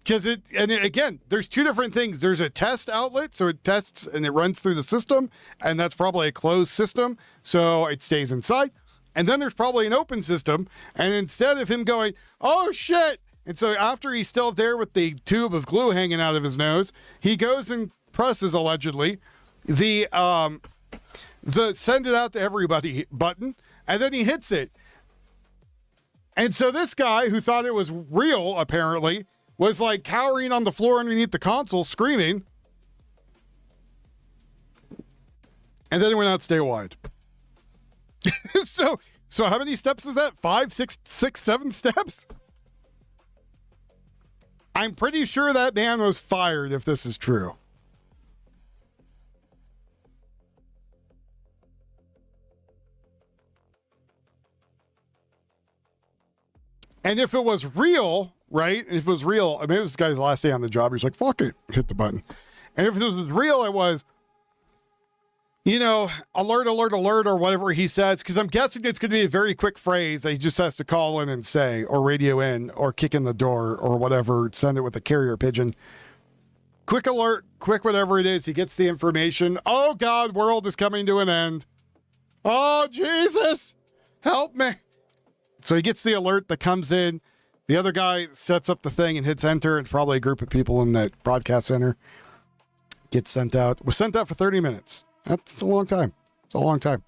again, there's two different things. There's a test outlet, so it tests and it runs through the system, and that's probably a closed system, so it stays inside. And then there's probably an open system, and instead of him going, oh shit, and so after he's still there with the tube of glue hanging out of his nose, he goes and presses, allegedly, the send it out to everybody button, and then he hits it. And so this guy who thought it was real, apparently, was like cowering on the floor underneath the console, screaming. And then it went out statewide. So how many steps is that? 5, 6, 7 steps? I'm pretty sure that man was fired if this is true. And if it was real, right? If it was real, I mean, it was this guy's last day on the job. He's like, fuck it, hit the button. And if it was real, it was, alert, alert, alert, or whatever he says, because I'm guessing it's going to be a very quick phrase that he just has to call in and say, or radio in, or kick in the door, or whatever, send it with a carrier pigeon. Quick alert, quick whatever it is, he gets the information. Oh God, world is coming to an end. Oh Jesus, help me. So he gets the alert that comes in. The other guy sets up the thing and hits enter. It's probably a group of people in that broadcast center. Gets sent out. Was sent out for 30 minutes. That's a long time. It's a long time.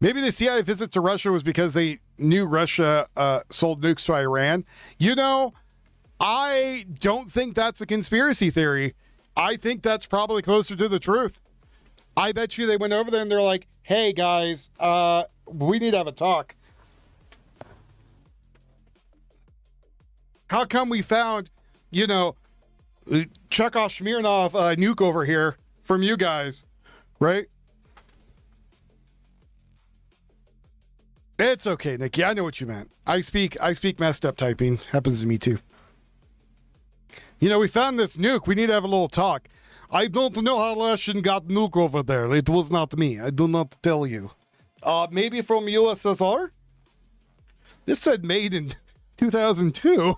Maybe the CIA visit to Russia was because they knew Russia sold nukes to Iran. I don't think that's a conspiracy theory. I think that's probably closer to the truth. I bet you they went over there and they're like, hey guys, we need to have a talk. How come we found, Chekhov Smirnov nuke over here from you guys, right? It's okay, Nikki. I know what you meant. I speak messed up typing. Happens to me too. We found this nuke. We need to have a little talk. I don't know how Russian got nuke over there. It was not me. I do not tell you. Maybe from USSR? This said made in 2002.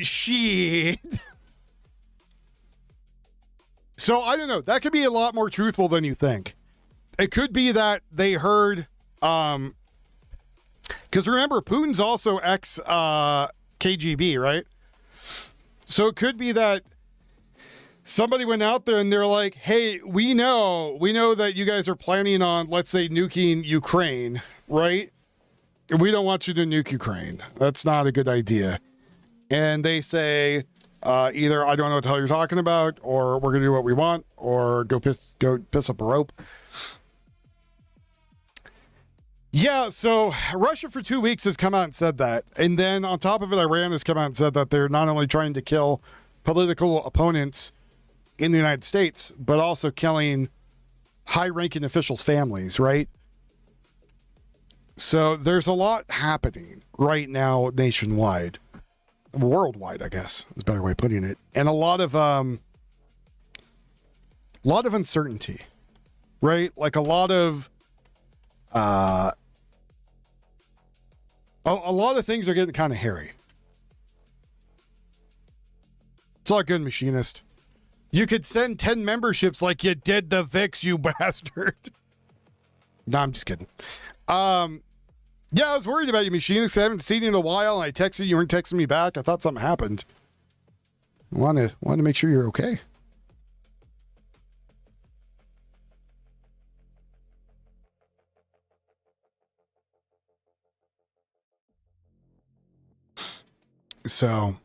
Shit. So I don't know. That could be a lot more truthful than you think. It could be that they heard, because remember, Putin's also ex KGB, right? So it could be that somebody went out there and they're like, hey, we know that you guys are planning on, let's say, nuking Ukraine, right? We don't want you to nuke Ukraine. That's not a good idea. And they say, either I don't know what the hell you're talking about, or we're going to do what we want, or go piss up a rope. Yeah, so Russia for 2 weeks has come out and said that. And then on top of it, Iran has come out and said that they're not only trying to kill political opponents in the United States, but also killing high-ranking officials' families, right? So there's a lot happening right now nationwide. Worldwide, I guess, is a better way of putting it. And a lot of uncertainty, right? Like a lot of things are getting kind of hairy. It's all good, machinist. You could send 10 memberships like you did the VIX, you bastard. No, I'm just kidding. Yeah, I was worried about you, Machinist. I haven't seen you in a while, and I texted you. You weren't texting me back. I thought something happened. I wanted to make sure you're okay. So,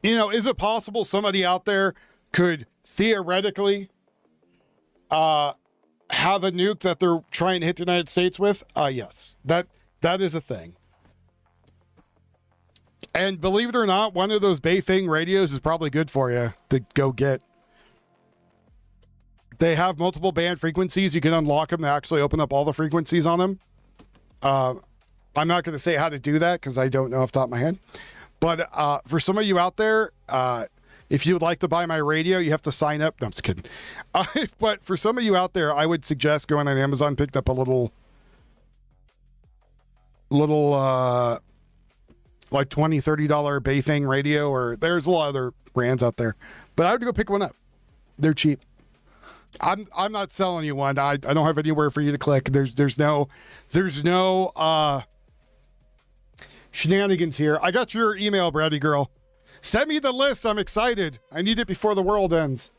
is it possible somebody out there could theoretically have a nuke that they're trying to hit the United States with? Yes, that is a thing. And believe it or not, one of those Beifing radios is probably good for you to go get. They have multiple band frequencies. You can unlock them to actually open up all the frequencies on them. I'm not going to say how to do that because I don't know off the top of my head. But for some of you out there, if you would like to buy my radio, you have to sign up. No, I'm just kidding. But for some of you out there, I would suggest going on Amazon, picked up a little like $20, $30 Beifing radio, or there's a lot of other brands out there. But I would go pick one up. They're cheap. I'm not selling you one. I don't have anywhere for you to click. There's no shenanigans here. I got your email, Brady girl. Send me the list. I'm excited. I need it before the world ends.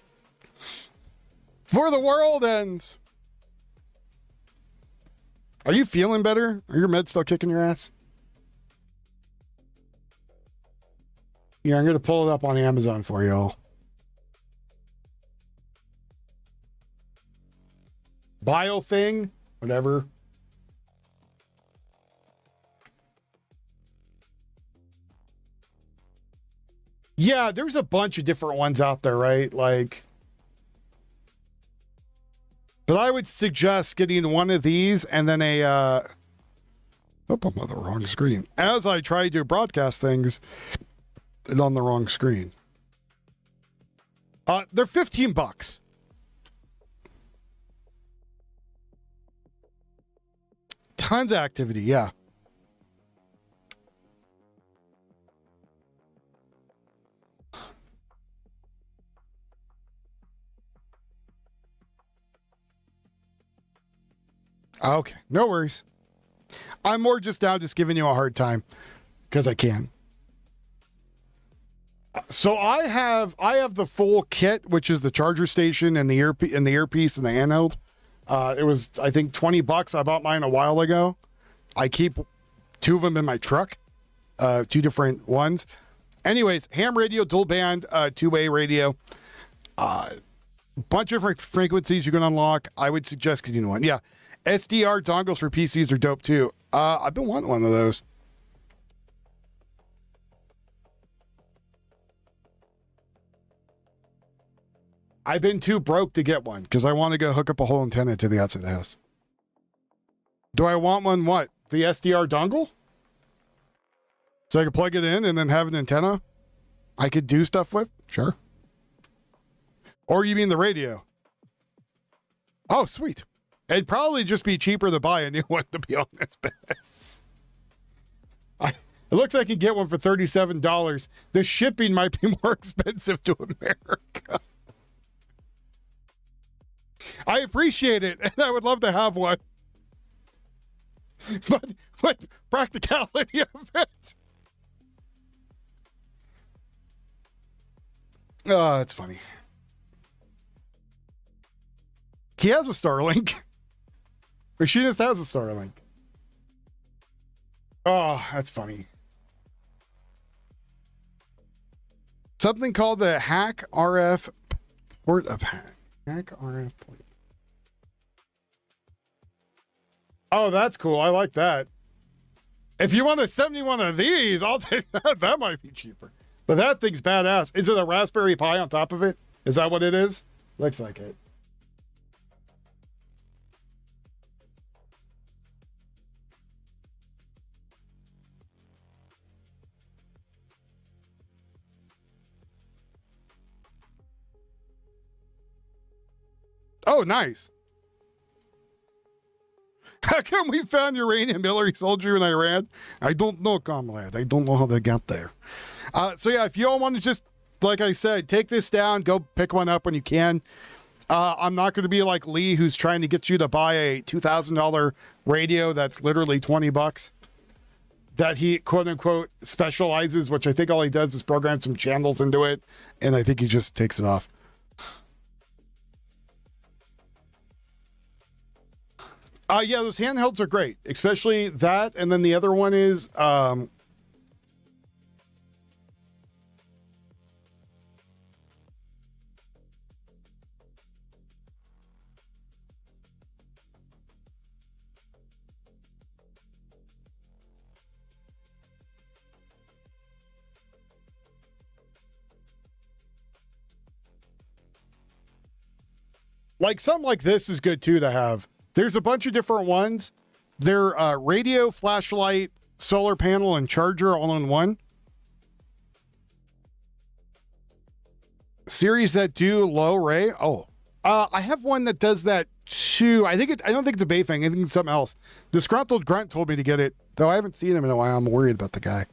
Before the world ends. Are you feeling better? Are your meds still kicking your ass? Yeah, I'm going to pull it up on Amazon for you all. Biofing, whatever. Yeah, there's a bunch of different ones out there, right? But I would suggest getting one of these and then I'm on the wrong screen. As I try to broadcast things, it's on the wrong screen. They're $15. Tons of activity, yeah. Okay, no worries. I'm more just giving you a hard time because I can. So I have the full kit, which is the charger station and the earpiece and the handheld. It was, I think, $20. I bought mine a while ago. I keep 2 of them in my truck, 2 different ones. Anyways, ham radio, dual band, 2-way radio, bunch of frequencies you can unlock. I would suggest getting one. Yeah, SDR dongles for PCs are dope too. I've been wanting one of those. I've been too broke to get one because I want to go hook up a whole antenna to the outside of the house. Do I want one? What? The SDR dongle? So I could plug it in and then have an antenna I could do stuff with? Sure. Or you mean the radio? Oh, sweet. It'd probably just be cheaper to buy a new one, to be honest. It looks like I can get one for $37. The shipping might be more expensive to America. I appreciate it, and I would love to have one. But practicality of it. Oh, that's funny. He has a Starlink. Machinist has a Starlink. Oh, that's funny. Something called the Hack RF port of Hack. Hack RF port. Oh, that's cool. I like that. If you want to send me one of these, I'll take that. That might be cheaper. But that thing's badass. Is it a Raspberry Pi on top of it? Is that what it is? Looks like it. Oh, nice. How come we found uranium, Hillary soldier in Iran? I don't know, comrade. I don't know how they got there. So yeah, if you all want to just, like I said, take this down, go pick one up when you can. I'm not going to be like Lee, who's trying to get you to buy a $2,000 radio that's literally $20 that he quote unquote specializes, which I think all he does is program some channels into it. And I think he just takes it off. Yeah, those handhelds are great, especially that. And then the other one is, like something like this is good too to have. There's a bunch of different ones. They're radio, flashlight, solar panel, and charger all in one. Series that do low ray. Oh, I have one that does that too. I don't think it's a Bay thing. I think it's something else. Disgruntled Grunt told me to get it, though I haven't seen him in a while. I'm worried about the guy.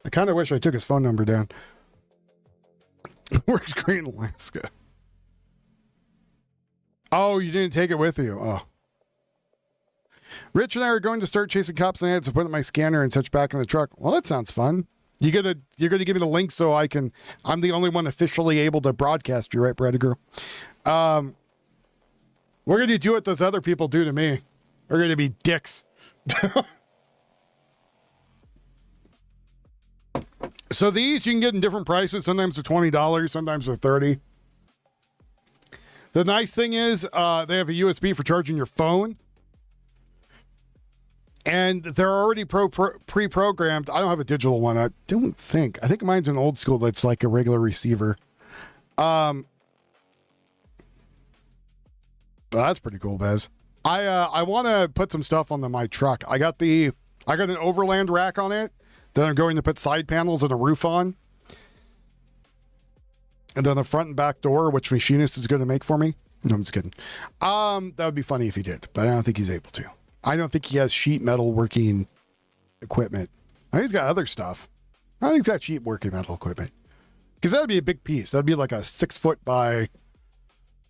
I kind of wish I took his phone number down. Works great in Alaska. Oh, you didn't take it with you. Oh. Rich and I are going to start chasing cops and I had to put my scanner and such back in the truck. Well, that sounds fun. You're gonna give me the link so I'm the only one officially able to broadcast you, right, Brad Girl? We're gonna do what those other people do to me. We're gonna be dicks. So these you can get in different prices. Sometimes they're $20, sometimes they're $30. The nice thing is they have a USB for charging your phone. And they're already pre-programmed. I don't have a digital one. I don't think. I think mine's an old school that's like a regular receiver. Well, that's pretty cool, Bez. I want to put some stuff on my truck. I got an overland rack on it that I'm going to put side panels and a roof on. And then the front and back door, which Machinist is going to make for me. No, I'm just kidding. That would be funny if he did, but I don't think he's able to. I don't think he has sheet metal working equipment. I think he's got other stuff. I think he's got sheet working metal equipment. Because that would be a big piece. That'd be like a 6 foot by...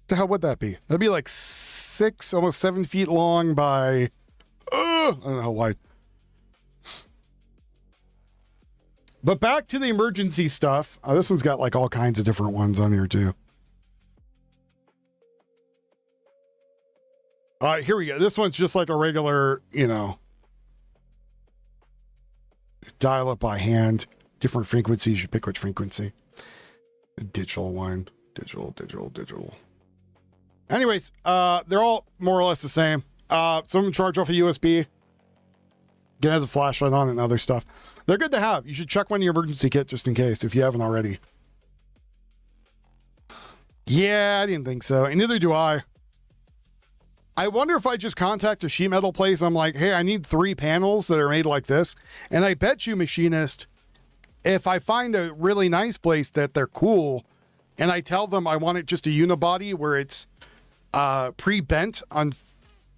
The hell would that be? That'd be like 6, almost 7 feet long by... I don't know how wide. But back to the emergency stuff. This one's got like all kinds of different ones on here too. Here we go. This one's just like a regular, dial up by hand. Different frequencies. You pick which frequency. A digital one. Digital. Anyways, they're all more or less the same. Some of them charge off a USB. Again, has a flashlight on it and other stuff. They're good to have. You should check one in your emergency kit just in case if you haven't already. Yeah, I didn't think so. And neither do I. I wonder if I just contact a sheet metal place. I'm like, hey, I need 3 panels that are made like this. And I bet you, Machinist, if I find a really nice place that they're cool and I tell them I want it just a unibody where it's pre-bent on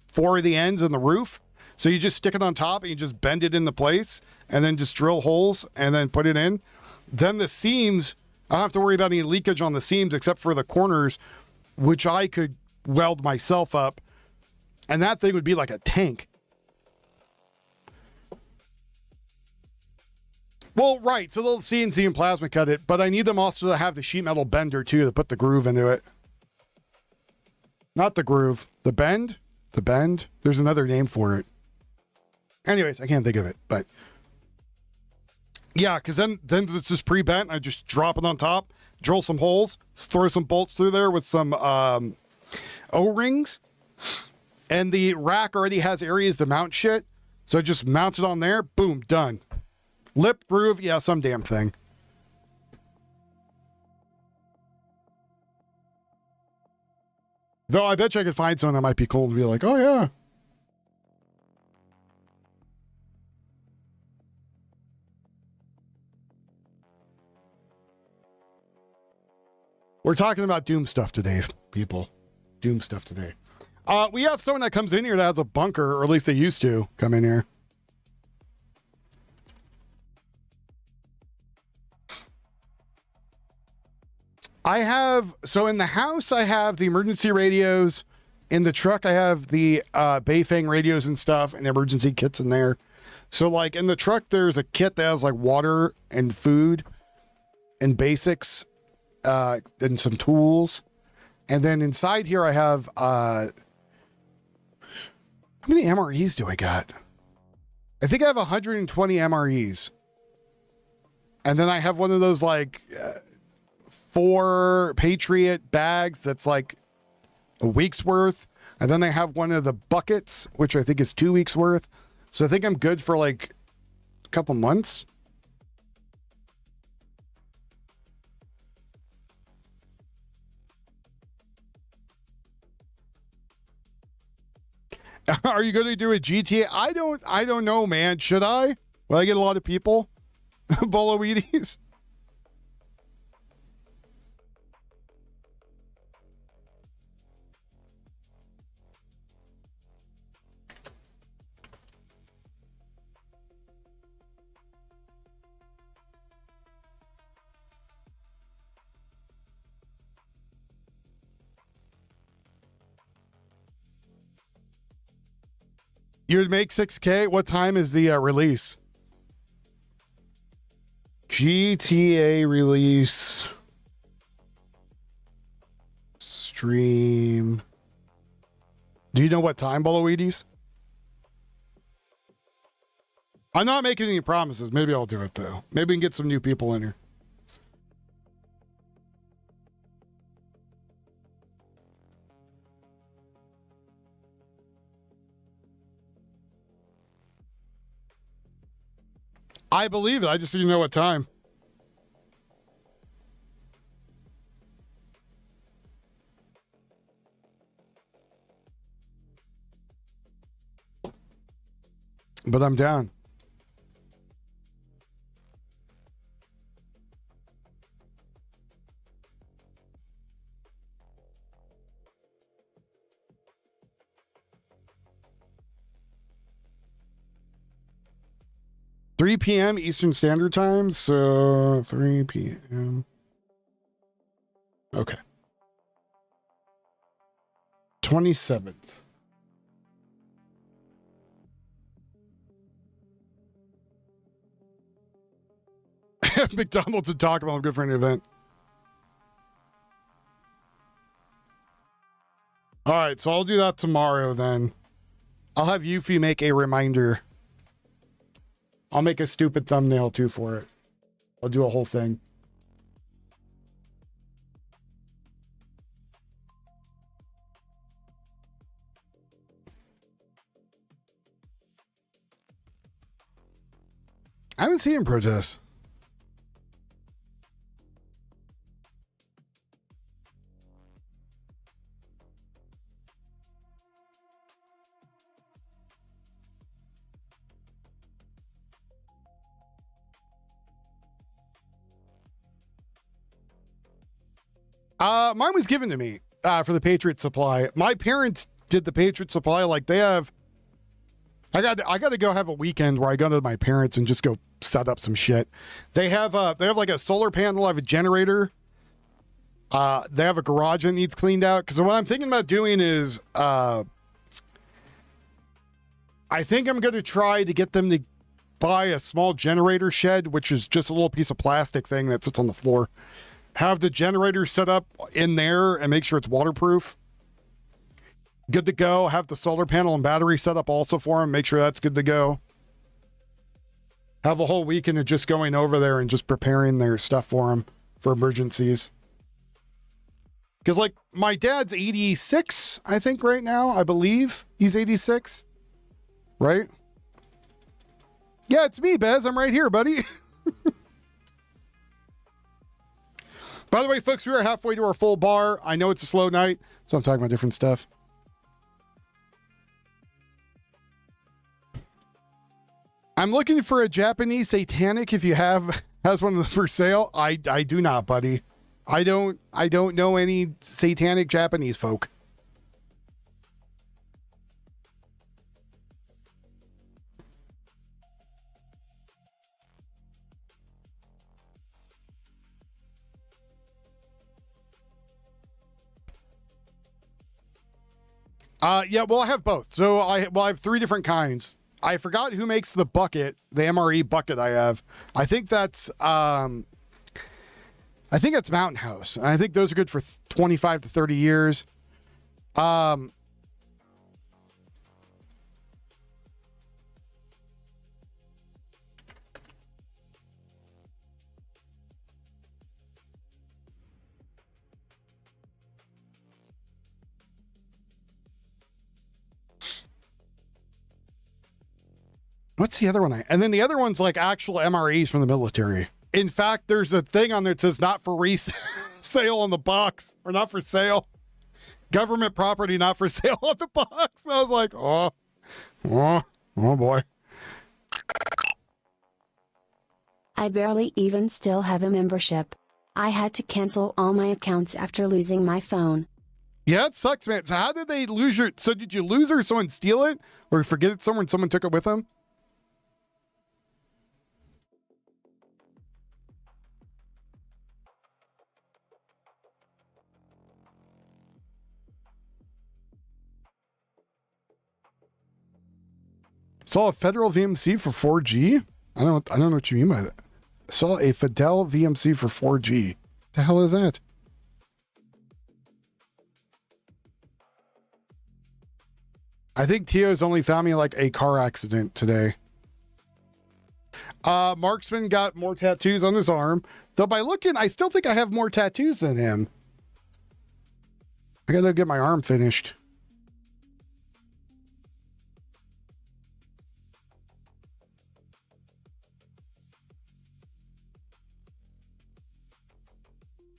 4 of the ends and the roof. So you just stick it on top and you just bend it into place and then just drill holes and then put it in. Then the seams, I don't have to worry about any leakage on the seams except for the corners, which I could weld myself up. And that thing would be like a tank. Well, right. So they'll CNC and plasma cut it, but I need them also to have the sheet metal bender too to put the groove into it. Not the groove, the bend. The bend. There's another name for it. Anyways, I can't think of it, but yeah, because then this is pre-bent. I just drop it on top, drill some holes, throw some bolts through there with some O-rings. And the rack already has areas to mount shit. So I just mount it on there. Boom, done. Lip groove. Yeah, some damn thing. Though I bet you I could find someone that might be cool and be like, oh yeah. We're talking about Doom stuff today, people. Doom stuff today. We have someone that comes in here that has a bunker, or at least they used to come in here. So in the house, I have the emergency radios. In the truck, I have the Bayfang radios and stuff and emergency kits in there. So like in the truck, there's a kit that has like water and food and basics and some tools. And then inside here, I have, how many MREs do I got? I think I have 120 MREs. And then I have one of those like 4 Patriot bags that's like a week's worth. And then I have one of the buckets, which I think is 2 weeks worth. So I think I'm good for like a couple months. Are you going to do a GTA? I don't know, man. Should I? Will I get a lot of people? Boloweedies? You would make 6K? What time is the release? GTA release. Stream. Do you know what time, Boloweedies? I'm not making any promises. Maybe I'll do it, though. Maybe we can get some new people in here. I believe it. I just didn't know what time. But I'm down. $3 p.m. Eastern Standard Time, so 3 p.m. Okay. 27th. McDonald's and Taco Bell, I'm good for an event. All right, so I'll do that tomorrow then. I'll have Yuffie make a reminder. I'll make a stupid thumbnail too for it. I'll do a whole thing. I haven't seen him protest. Mine was given to me for the Patriot Supply. My parents did the Patriot Supply. Like they have, I got to go have a weekend where I go to my parents and just go set up some shit. They have like a solar panel, have a generator. They have a garage that needs cleaned out. Because what I'm thinking about doing is, I think I'm going to try to get them to buy a small generator shed, which is just a little piece of plastic thing that sits on the floor. Have the generator set up in there and make sure it's waterproof. Good to go. Have the solar panel and battery set up also for them. Make sure that's good to go. Have a whole weekend of just going over there and just preparing their stuff for them for emergencies. Because, like, my dad's 86, I think, right now. I believe he's 86. Right? Yeah, it's me, Bez. I'm right here, buddy. By the way, folks, we are halfway to our full bar. I know it's a slow night, so I'm talking about different stuff. I'm looking for a Japanese satanic. If you has one for sale, I do not, buddy. I don't know any satanic Japanese folk. Yeah, well, I have both. So I have 3 different kinds. I forgot who makes the bucket, the MRE bucket I have. I think that's Mountain House. And I think those are good for 25 to 30 years. What's the other one? And then the other one's like actual MREs from the military. In fact, there's a thing on there that says not for resale on the box, or not for sale. Government property not for sale on the box. I was like, oh boy. I barely even still have a membership. I had to cancel all my accounts after losing my phone. Yeah, it sucks, man. So how did they lose your... So did you lose it or someone steal it? Or forget it somewhere and someone took it with them? Saw a federal VMC for 4G? I don't know what you mean by that. Saw a Fidel VMC for 4G. The hell is that? I think Tio's only found me like a car accident today. Marksman got more tattoos on his arm. Though by looking, I still think I have more tattoos than him. I gotta get my arm finished.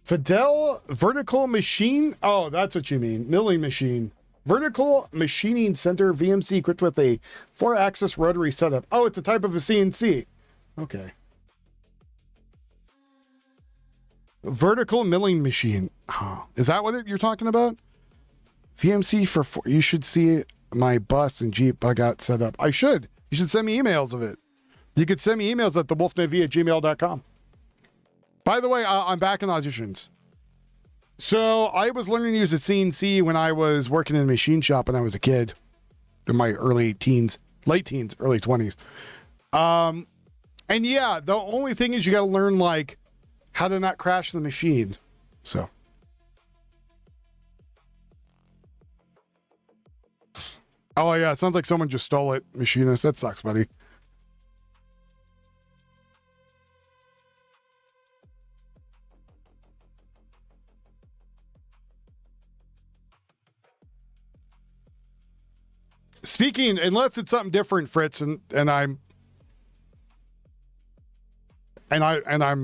Fidel Vertical Machine. Oh, that's what you mean. Milling machine. Vertical Machining Center VMC equipped with a 4-axis rotary setup. Oh, it's a type of a CNC. Okay. Vertical milling machine. Oh, is that what you're talking about? VMC for 4. You should see my bus and Jeep I got set up. I should. You should send me emails of it. You could send me emails at thewolfnavy@gmail.com. By the way, I'm back in auditions. So I was learning to use a CNC when I was working in a machine shop when I was a kid, in my early teens, late teens, early 20s. And yeah, the only thing is you got to learn like how to not crash the machine. So. Oh yeah, it sounds like someone just stole it, machinist. That sucks, buddy. Speaking, unless it's something different, Fritz, and I'm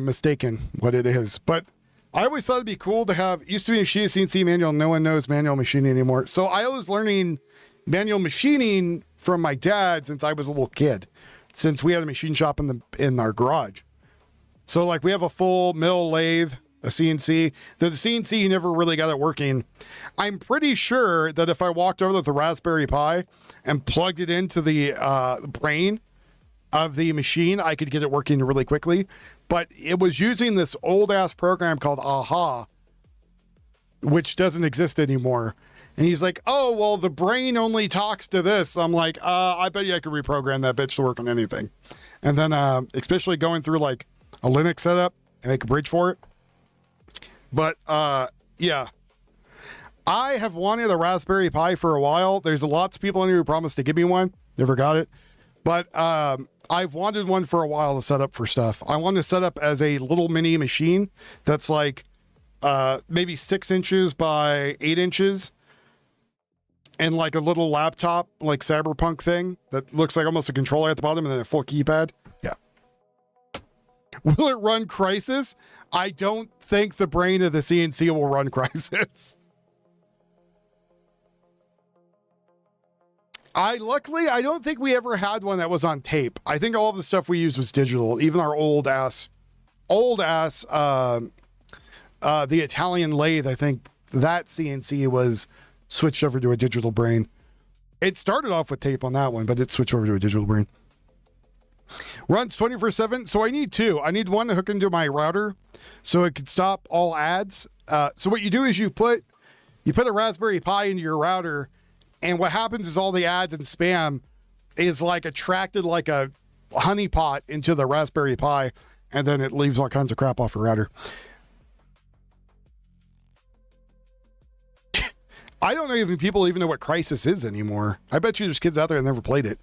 mistaken what it is. But I always thought it'd be cool to have. Used to be a CNC manual. No one knows manual machining anymore. So I was learning manual machining from my dad since I was a little kid. Since we had a machine shop in our garage. So like we have a full mill lathe, a CNC. The CNC never really got it working. I'm pretty sure that if I walked over with the Raspberry Pi and plugged it into the brain of the machine, I could get it working really quickly. But it was using this old ass program called AHA, which doesn't exist anymore. And he's like, oh, well, the brain only talks to this. I'm like, I bet you I could reprogram that bitch to work on anything. And then, especially going through like a Linux setup and make a bridge for it. But, yeah. I have wanted a Raspberry Pi for a while. There's lots of people in here who promised to give me one. Never got it. But, I've wanted one for a while to set up for stuff. I want to set up as a little mini machine that's like, maybe 6 inches by 8 inches. And like a little laptop, like cyberpunk thing that looks like almost a controller at the bottom and then a full keypad. Yeah. Will it run Crysis? I don't think the brain of the CNC will run Crysis. Luckily, I don't think we ever had one that was on tape. I think all of the stuff we used was digital. Even our old ass, the Italian lathe, I think that CNC was switched over to a digital brain. It started off with tape on that one, but it switched over to a digital brain. Runs 24/7. So I need 2. I need one to hook into my router so it could stop all ads. So what you do is you put a Raspberry Pi into your router And what happens is all the ads and spam is like attracted like a honey pot into the Raspberry Pi, and then it leaves all kinds of crap off your router. I don't know if people even know what Crisis is anymore. I bet you there's kids out there that never played it.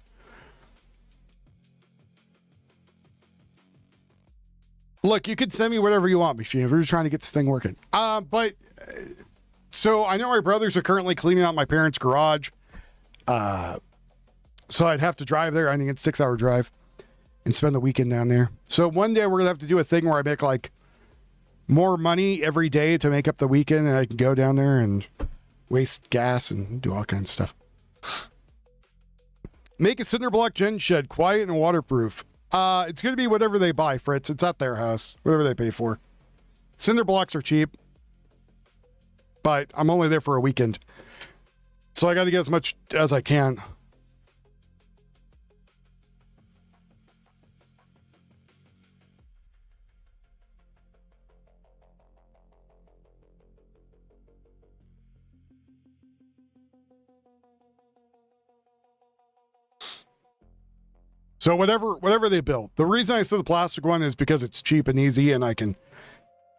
Look, you could send me whatever you want, machine, if you're just trying to get this thing working. So I know my brothers are currently cleaning out my parents' garage. So I'd have to drive there. I think it's a 6-hour drive and spend the weekend down there. So one day we're going to have to do a thing where I make like more money every day to make up the weekend, and I can go down there and waste gas and do all kinds of stuff. Make a cinder block gen shed, quiet and waterproof. It's going to be whatever they buy, Fritz. It's at their house, whatever they pay for. Cinder blocks are cheap, but I'm only there for a weekend. So I got to get as much as I can. So whatever they build. The reason I said the plastic one is because it's cheap and easy, and I can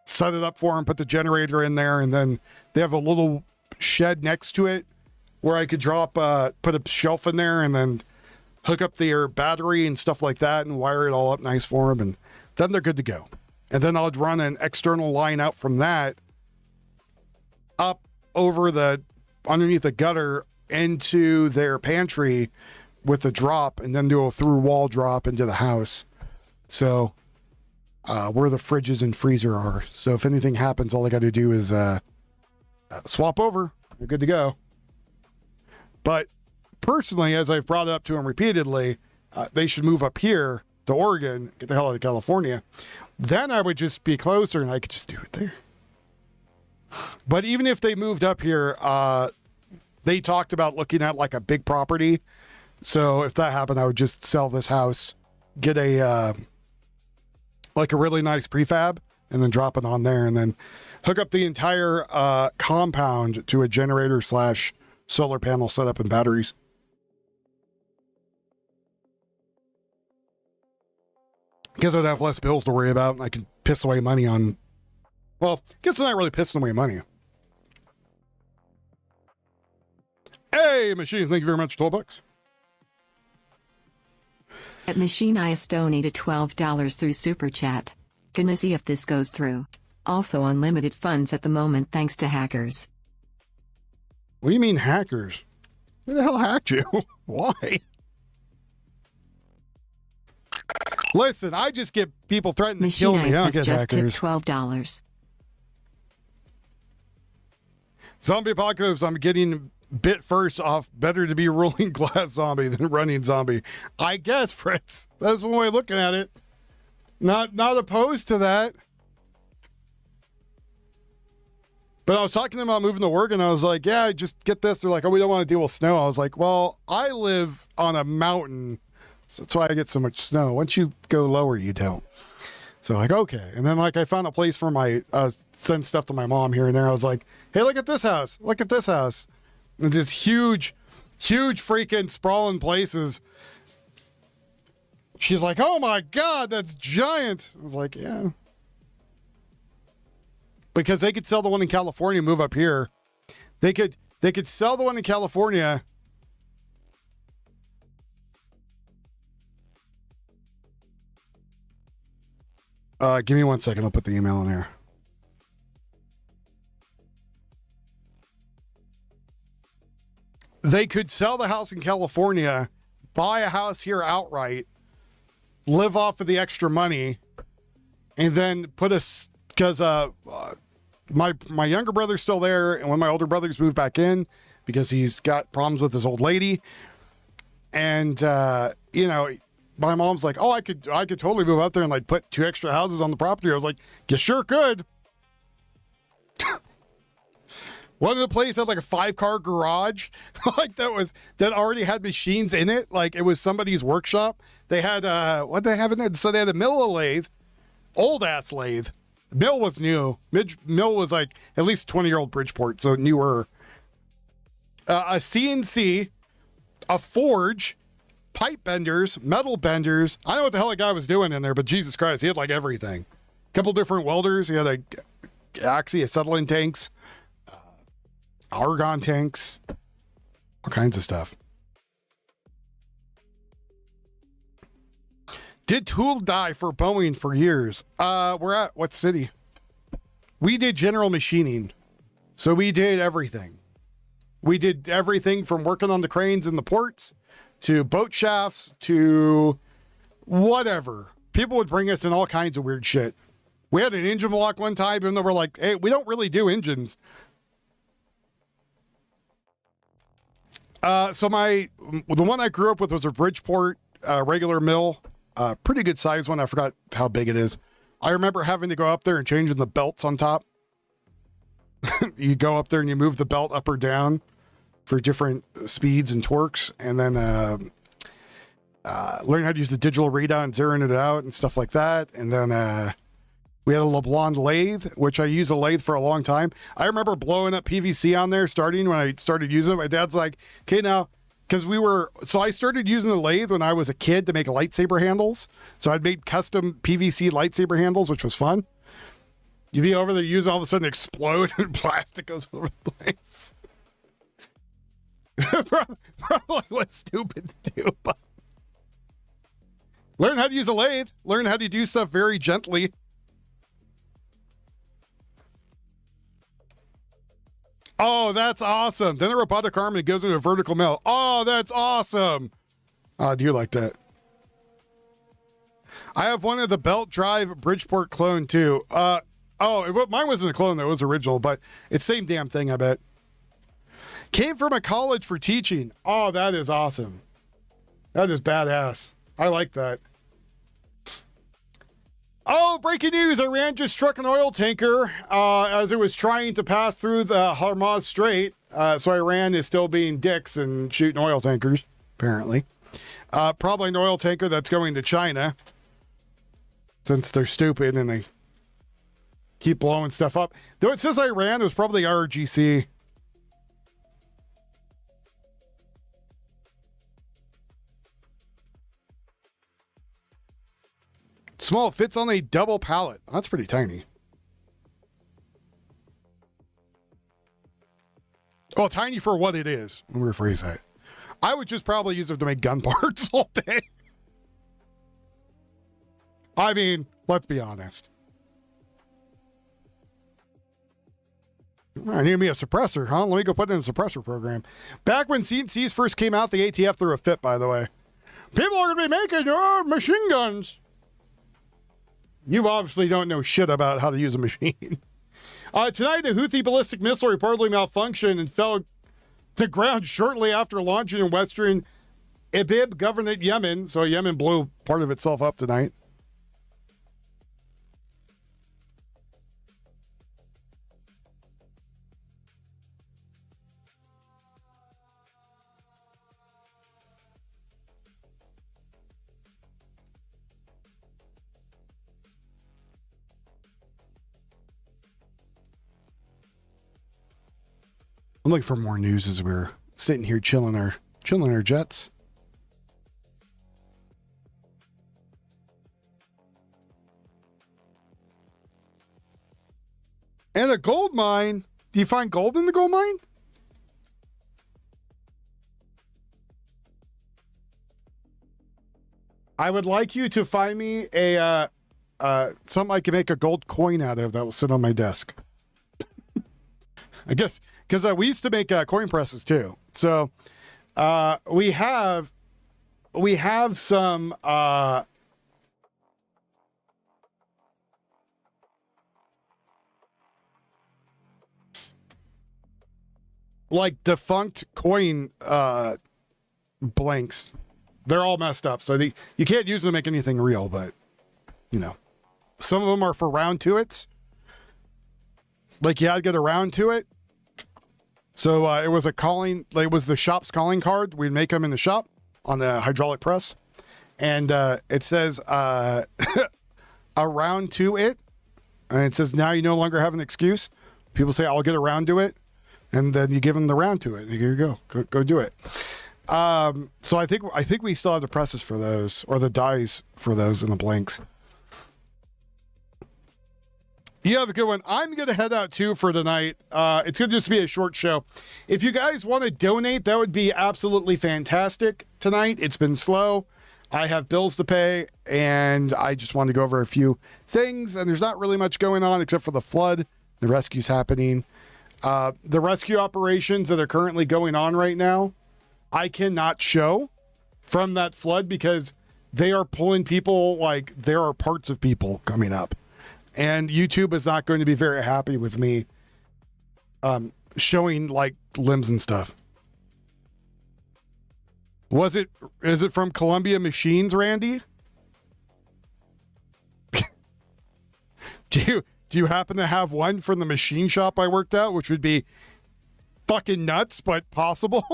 set it up for them, put the generator in there, and then they have a little shed next to it where I could put a shelf in there and then hook up their battery and stuff like that and wire it all up nice for them, and then they're good to go. And then I'll run an external line out from that up over underneath the gutter into their pantry with a drop, and then do a through wall drop into the house. So where the fridges and freezer are. So if anything happens, all I got to do is swap over. They're good to go. But personally, as I've brought it up to them repeatedly, they should move up here to Oregon, get the hell out of California. Then I would just be closer and I could just do it there. But even if they moved up here, they talked about looking at like a big property. So if that happened, I would just sell this house, get a really nice prefab, and then drop it on there, and then hook up the entire compound to a generator / solar panel setup and batteries. Because I'd have less bills to worry about, and I could piss away money on, well, I guess it's not really pissing away money. Hey, machines, thank you very much, $12. At Machine Ice donated $12 through Super Chat. Gonna see if this goes through. Also unlimited funds at the moment thanks to hackers. What do you mean hackers? Who the hell hacked you? Why? Listen, I just get people threatening to kill me. I don't get just hackers. tipped $12. Zombie apocalypse, I'm getting bit first off. Better to be rolling glass zombie than running zombie. I guess, Fritz. That's one way of looking at it. Not opposed to that. But I was talking to them about moving to work, and I was like, yeah, just get this. They're like, oh, we don't want to deal with snow. I was like, well, I live on a mountain, so that's why I get so much snow. Once you go lower, you don't. So like, okay. And then like I found a place for send stuff to my mom here and there. I was like, hey, look at this house. Look at this house. And this huge freaking sprawling places. She's like, oh my God, that's giant. I was like, yeah. Because they could sell the one in California, move up here. They could sell the one in California. Give me 1 second. I'll put the email in there. They could sell the house in California, buy a house here outright, live off of the extra money, and then put us, because my younger brother's still there, and one of my older brothers moved back in because he's got problems with his old lady. And my mom's like, oh, I could totally move out there and like put 2 extra houses on the property. I was like, you sure could. One of the places had like a 5-car garage, like that already had machines in it. Like it was somebody's workshop. They had what they have in there? So they had a mill lathe, old ass lathe. Mill was new. Mill was like at least 20-year-old Bridgeport, so newer. a CNC, a forge, pipe benders, metal benders. I don't know what the hell that guy was doing in there, but Jesus Christ, he had like everything. A couple different welders. He had a acetylene tanks, argon tanks, all kinds of stuff. Did tool die for Boeing for years? We're at what city? We did general machining. So we did everything. We did everything from working on the cranes in the ports to boat shafts to whatever. People would bring us in all kinds of weird shit. We had an engine block one time, even though we're like, hey, we don't really do engines. So the one I grew up with was a Bridgeport regular mill. Pretty good size one. I forgot how big it is. I remember having to go up there and changing the belts on top. You go up there and you move the belt up or down for different speeds and torques, and then learn how to use the digital readout and zeroing it out and stuff like that. And then we had a LeBlanc lathe, which I used a lathe for a long time. I remember blowing up PVC on there when I started using it. My dad's like, okay, now, because I started using the lathe when I was a kid to make lightsaber handles. So I'd made custom PVC lightsaber handles, which was fun. You'd be over there using, all of a sudden explode and plastic goes all over the place. Probably was stupid to do, but learn how to use a lathe. Learn how to do stuff very gently. Oh, that's awesome. Then a robotic arm and it goes into a vertical mill. Oh, that's awesome. I do like that. I have one of the belt drive Bridgeport clone too. Mine wasn't a clone though, it was original, but it's same damn thing, I bet. Came from a college for teaching. Oh, that is awesome. That is badass. I like that. Oh, breaking news. Iran just struck an oil tanker as it was trying to pass through the Hormuz Strait. So Iran is still being dicks and shooting oil tankers, apparently. Probably an oil tanker that's going to China, since they're stupid and they keep blowing stuff up. Though it says Iran, it was probably RGC. Small, fits on a double pallet. That's pretty tiny. Well, tiny for what it is. Let me rephrase that. I would just probably use it to make gun parts all day. I mean, let's be honest. I need me a suppressor, huh? Let me go put it in a suppressor program. Back when CNCs first came out, the ATF threw a fit, by the way. People are going to be making machine guns. You obviously don't know shit about how to use a machine. Tonight, a Houthi ballistic missile reportedly malfunctioned and fell to ground shortly after launching in western Idlib governorate Yemen. So Yemen blew part of itself up tonight. I'm looking for more news as we're sitting here chilling our jets. And a gold mine. Do you find gold in the gold mine? I would like you to find me a something I can make a gold coin out of that will sit on my desk. I guess because we used to make coin presses too. So we have some like defunct coin blanks. They're all messed up, so you can't use them to make anything real. But you know, some of them are for round to it. Like you had to get around to it. So it was it was the shop's calling card. We'd make them in the shop on the hydraulic press. And it says around to it. And it says, now you no longer have an excuse. People say, I'll get around to it. and then you give them the round to it. Here you go do it. So I think we still have the presses for those, or the dies for those, and the blanks. You have a good one. I'm going to head out too for tonight. It's going to just be a short show. If you guys want to donate, that would be absolutely fantastic tonight. It's been slow. I have bills to pay, and I just wanted to go over a few things, and there's not really much going on except for the flood. The rescue's happening. The rescue operations that are currently going on right now, I cannot show from that flood because they are pulling people like there are parts of people coming up. And YouTube is not going to be very happy with me showing like limbs and stuff. Is it from Columbia Machines, Randy? Do you happen to have one from the machine shop I worked at, which would be fucking nuts, but possible?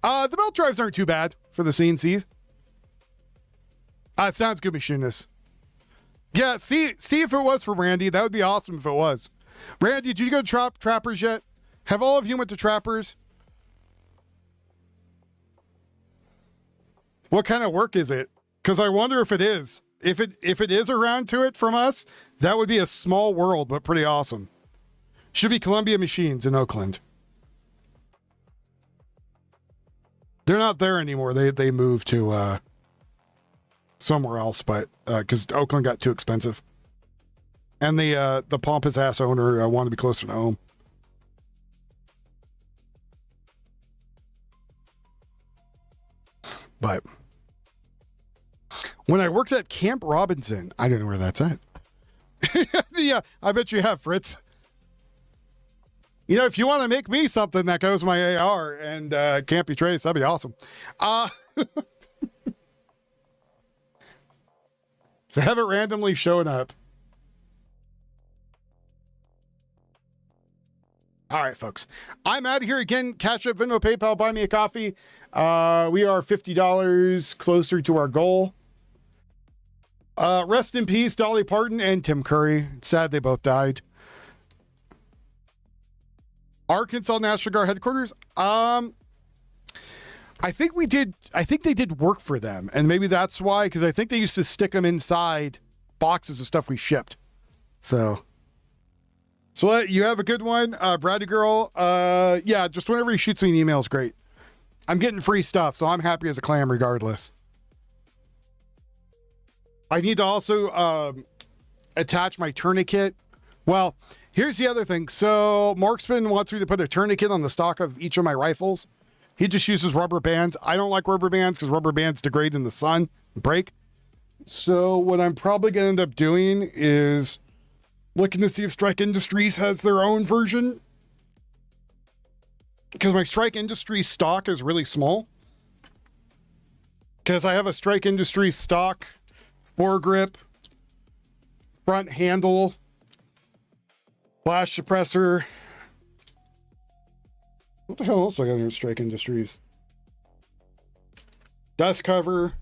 The belt drives aren't too bad for the CNCs. It sounds good, machinist. Yeah, see if it was for Randy. That would be awesome if it was. Randy, did you go to Trappers yet? Have all of you went to Trappers? What kind of work is it? Because I wonder if it is. If it is around to it from us, that would be a small world, but pretty awesome. Should be Columbia Machines in Oakland. They're not there anymore. They moved to somewhere else, but because Oakland got too expensive, and the pompous ass owner wanted to be closer to home. But when I worked at Camp Robinson, I don't know where that's at. Yeah, I bet you have, Fritz. You know, if you want to make me something that goes my AR and can't be traced, that'd be awesome. So have it randomly showing up. All right, folks. I'm out of here again. Cash App, Venmo, PayPal, buy me a coffee. We are $50 closer to our goal. Rest in peace, Dolly Parton and Tim Curry. It's sad they both died. Arkansas National Guard headquarters. I think they did work for them, and maybe that's why, because I think they used to stick them inside boxes of stuff we shipped. So you have a good one, Brady Girl. Yeah, just whenever he shoots me an email is great. I'm getting free stuff, so I'm happy as a clam regardless. I need to also attach my tourniquet. Well, here's the other thing. So Marksman wants me to put a tourniquet on the stock of each of my rifles. He just uses rubber bands. I don't like rubber bands because rubber bands degrade in the sun and break. So what I'm probably going to end up doing is looking to see if Strike Industries has their own version. Because my Strike Industries stock is really small. Because I have a Strike Industries stock, foregrip, front handle, flash suppressor. What the hell else do I got in Strike Industries? Dust cover.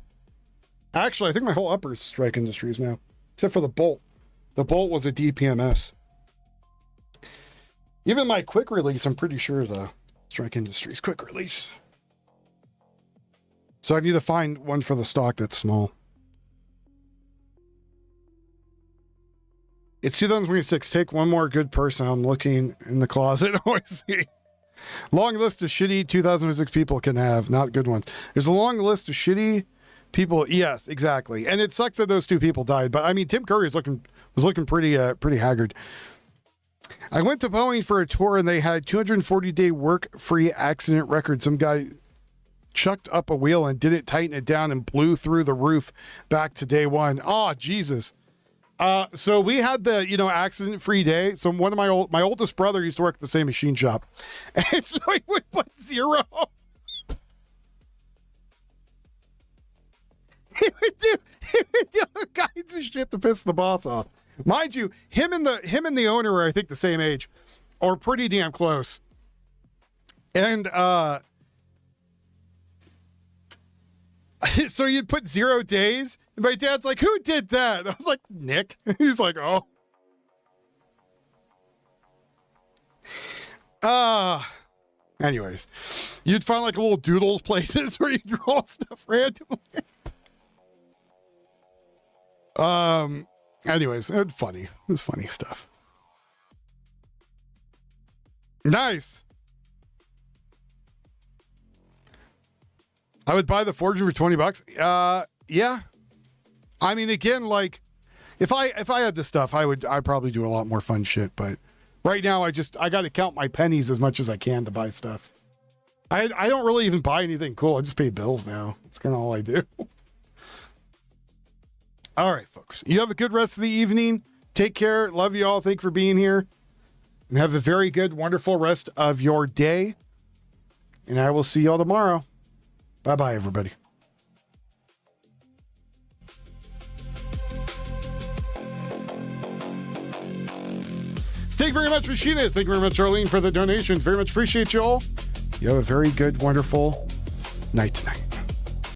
Actually, I think my whole upper is Strike Industries now. Except for the bolt. The bolt was a DPMS. Even my quick release, I'm pretty sure is a Strike Industries quick release. So I need to find one for the stock that's small. It's 2026. Take one more good person. I'm looking in the closet. Always see. Long list of shitty 2006 people can have, not good ones. There's a long list of shitty people. Yes, exactly. And it sucks that those two people died. But I mean, Tim Curry was looking pretty haggard. I went to Boeing for a tour and they had 240-day work-free accident record. Some guy chucked up a wheel and didn't tighten it down and blew through the roof back to day one. Oh, Jesus. So we had the, accident-free day. So one of my oldest brother used to work at the same machine shop. And so he would put 0. He would do all kinds of shit to piss the boss off. Mind you, him and the owner are, I think, the same age or pretty damn close. And, so you'd put 0 days. And my dad's like, who did that? I was like, Nick. He's like, oh. Anyways, you'd find like little doodles places where you draw stuff randomly. Anyways, it was funny. It was funny stuff. Nice. I would buy the Forger for $20. Yeah. I mean, again, like if I had this stuff, I'd probably do a lot more fun shit, but right now I got to count my pennies as much as I can to buy stuff. I don't really even buy anything cool. I just pay bills now. That's kind of all I do. All right, folks. You have a good rest of the evening. Take care. Love you all. Thank you for being here. And have a very good, wonderful rest of your day. And I will see you all tomorrow. Bye-bye, everybody. Thank you very much, Machinists. Thank you very much, Jolene, for the donations. Very much appreciate you all. You have a very good, wonderful night tonight.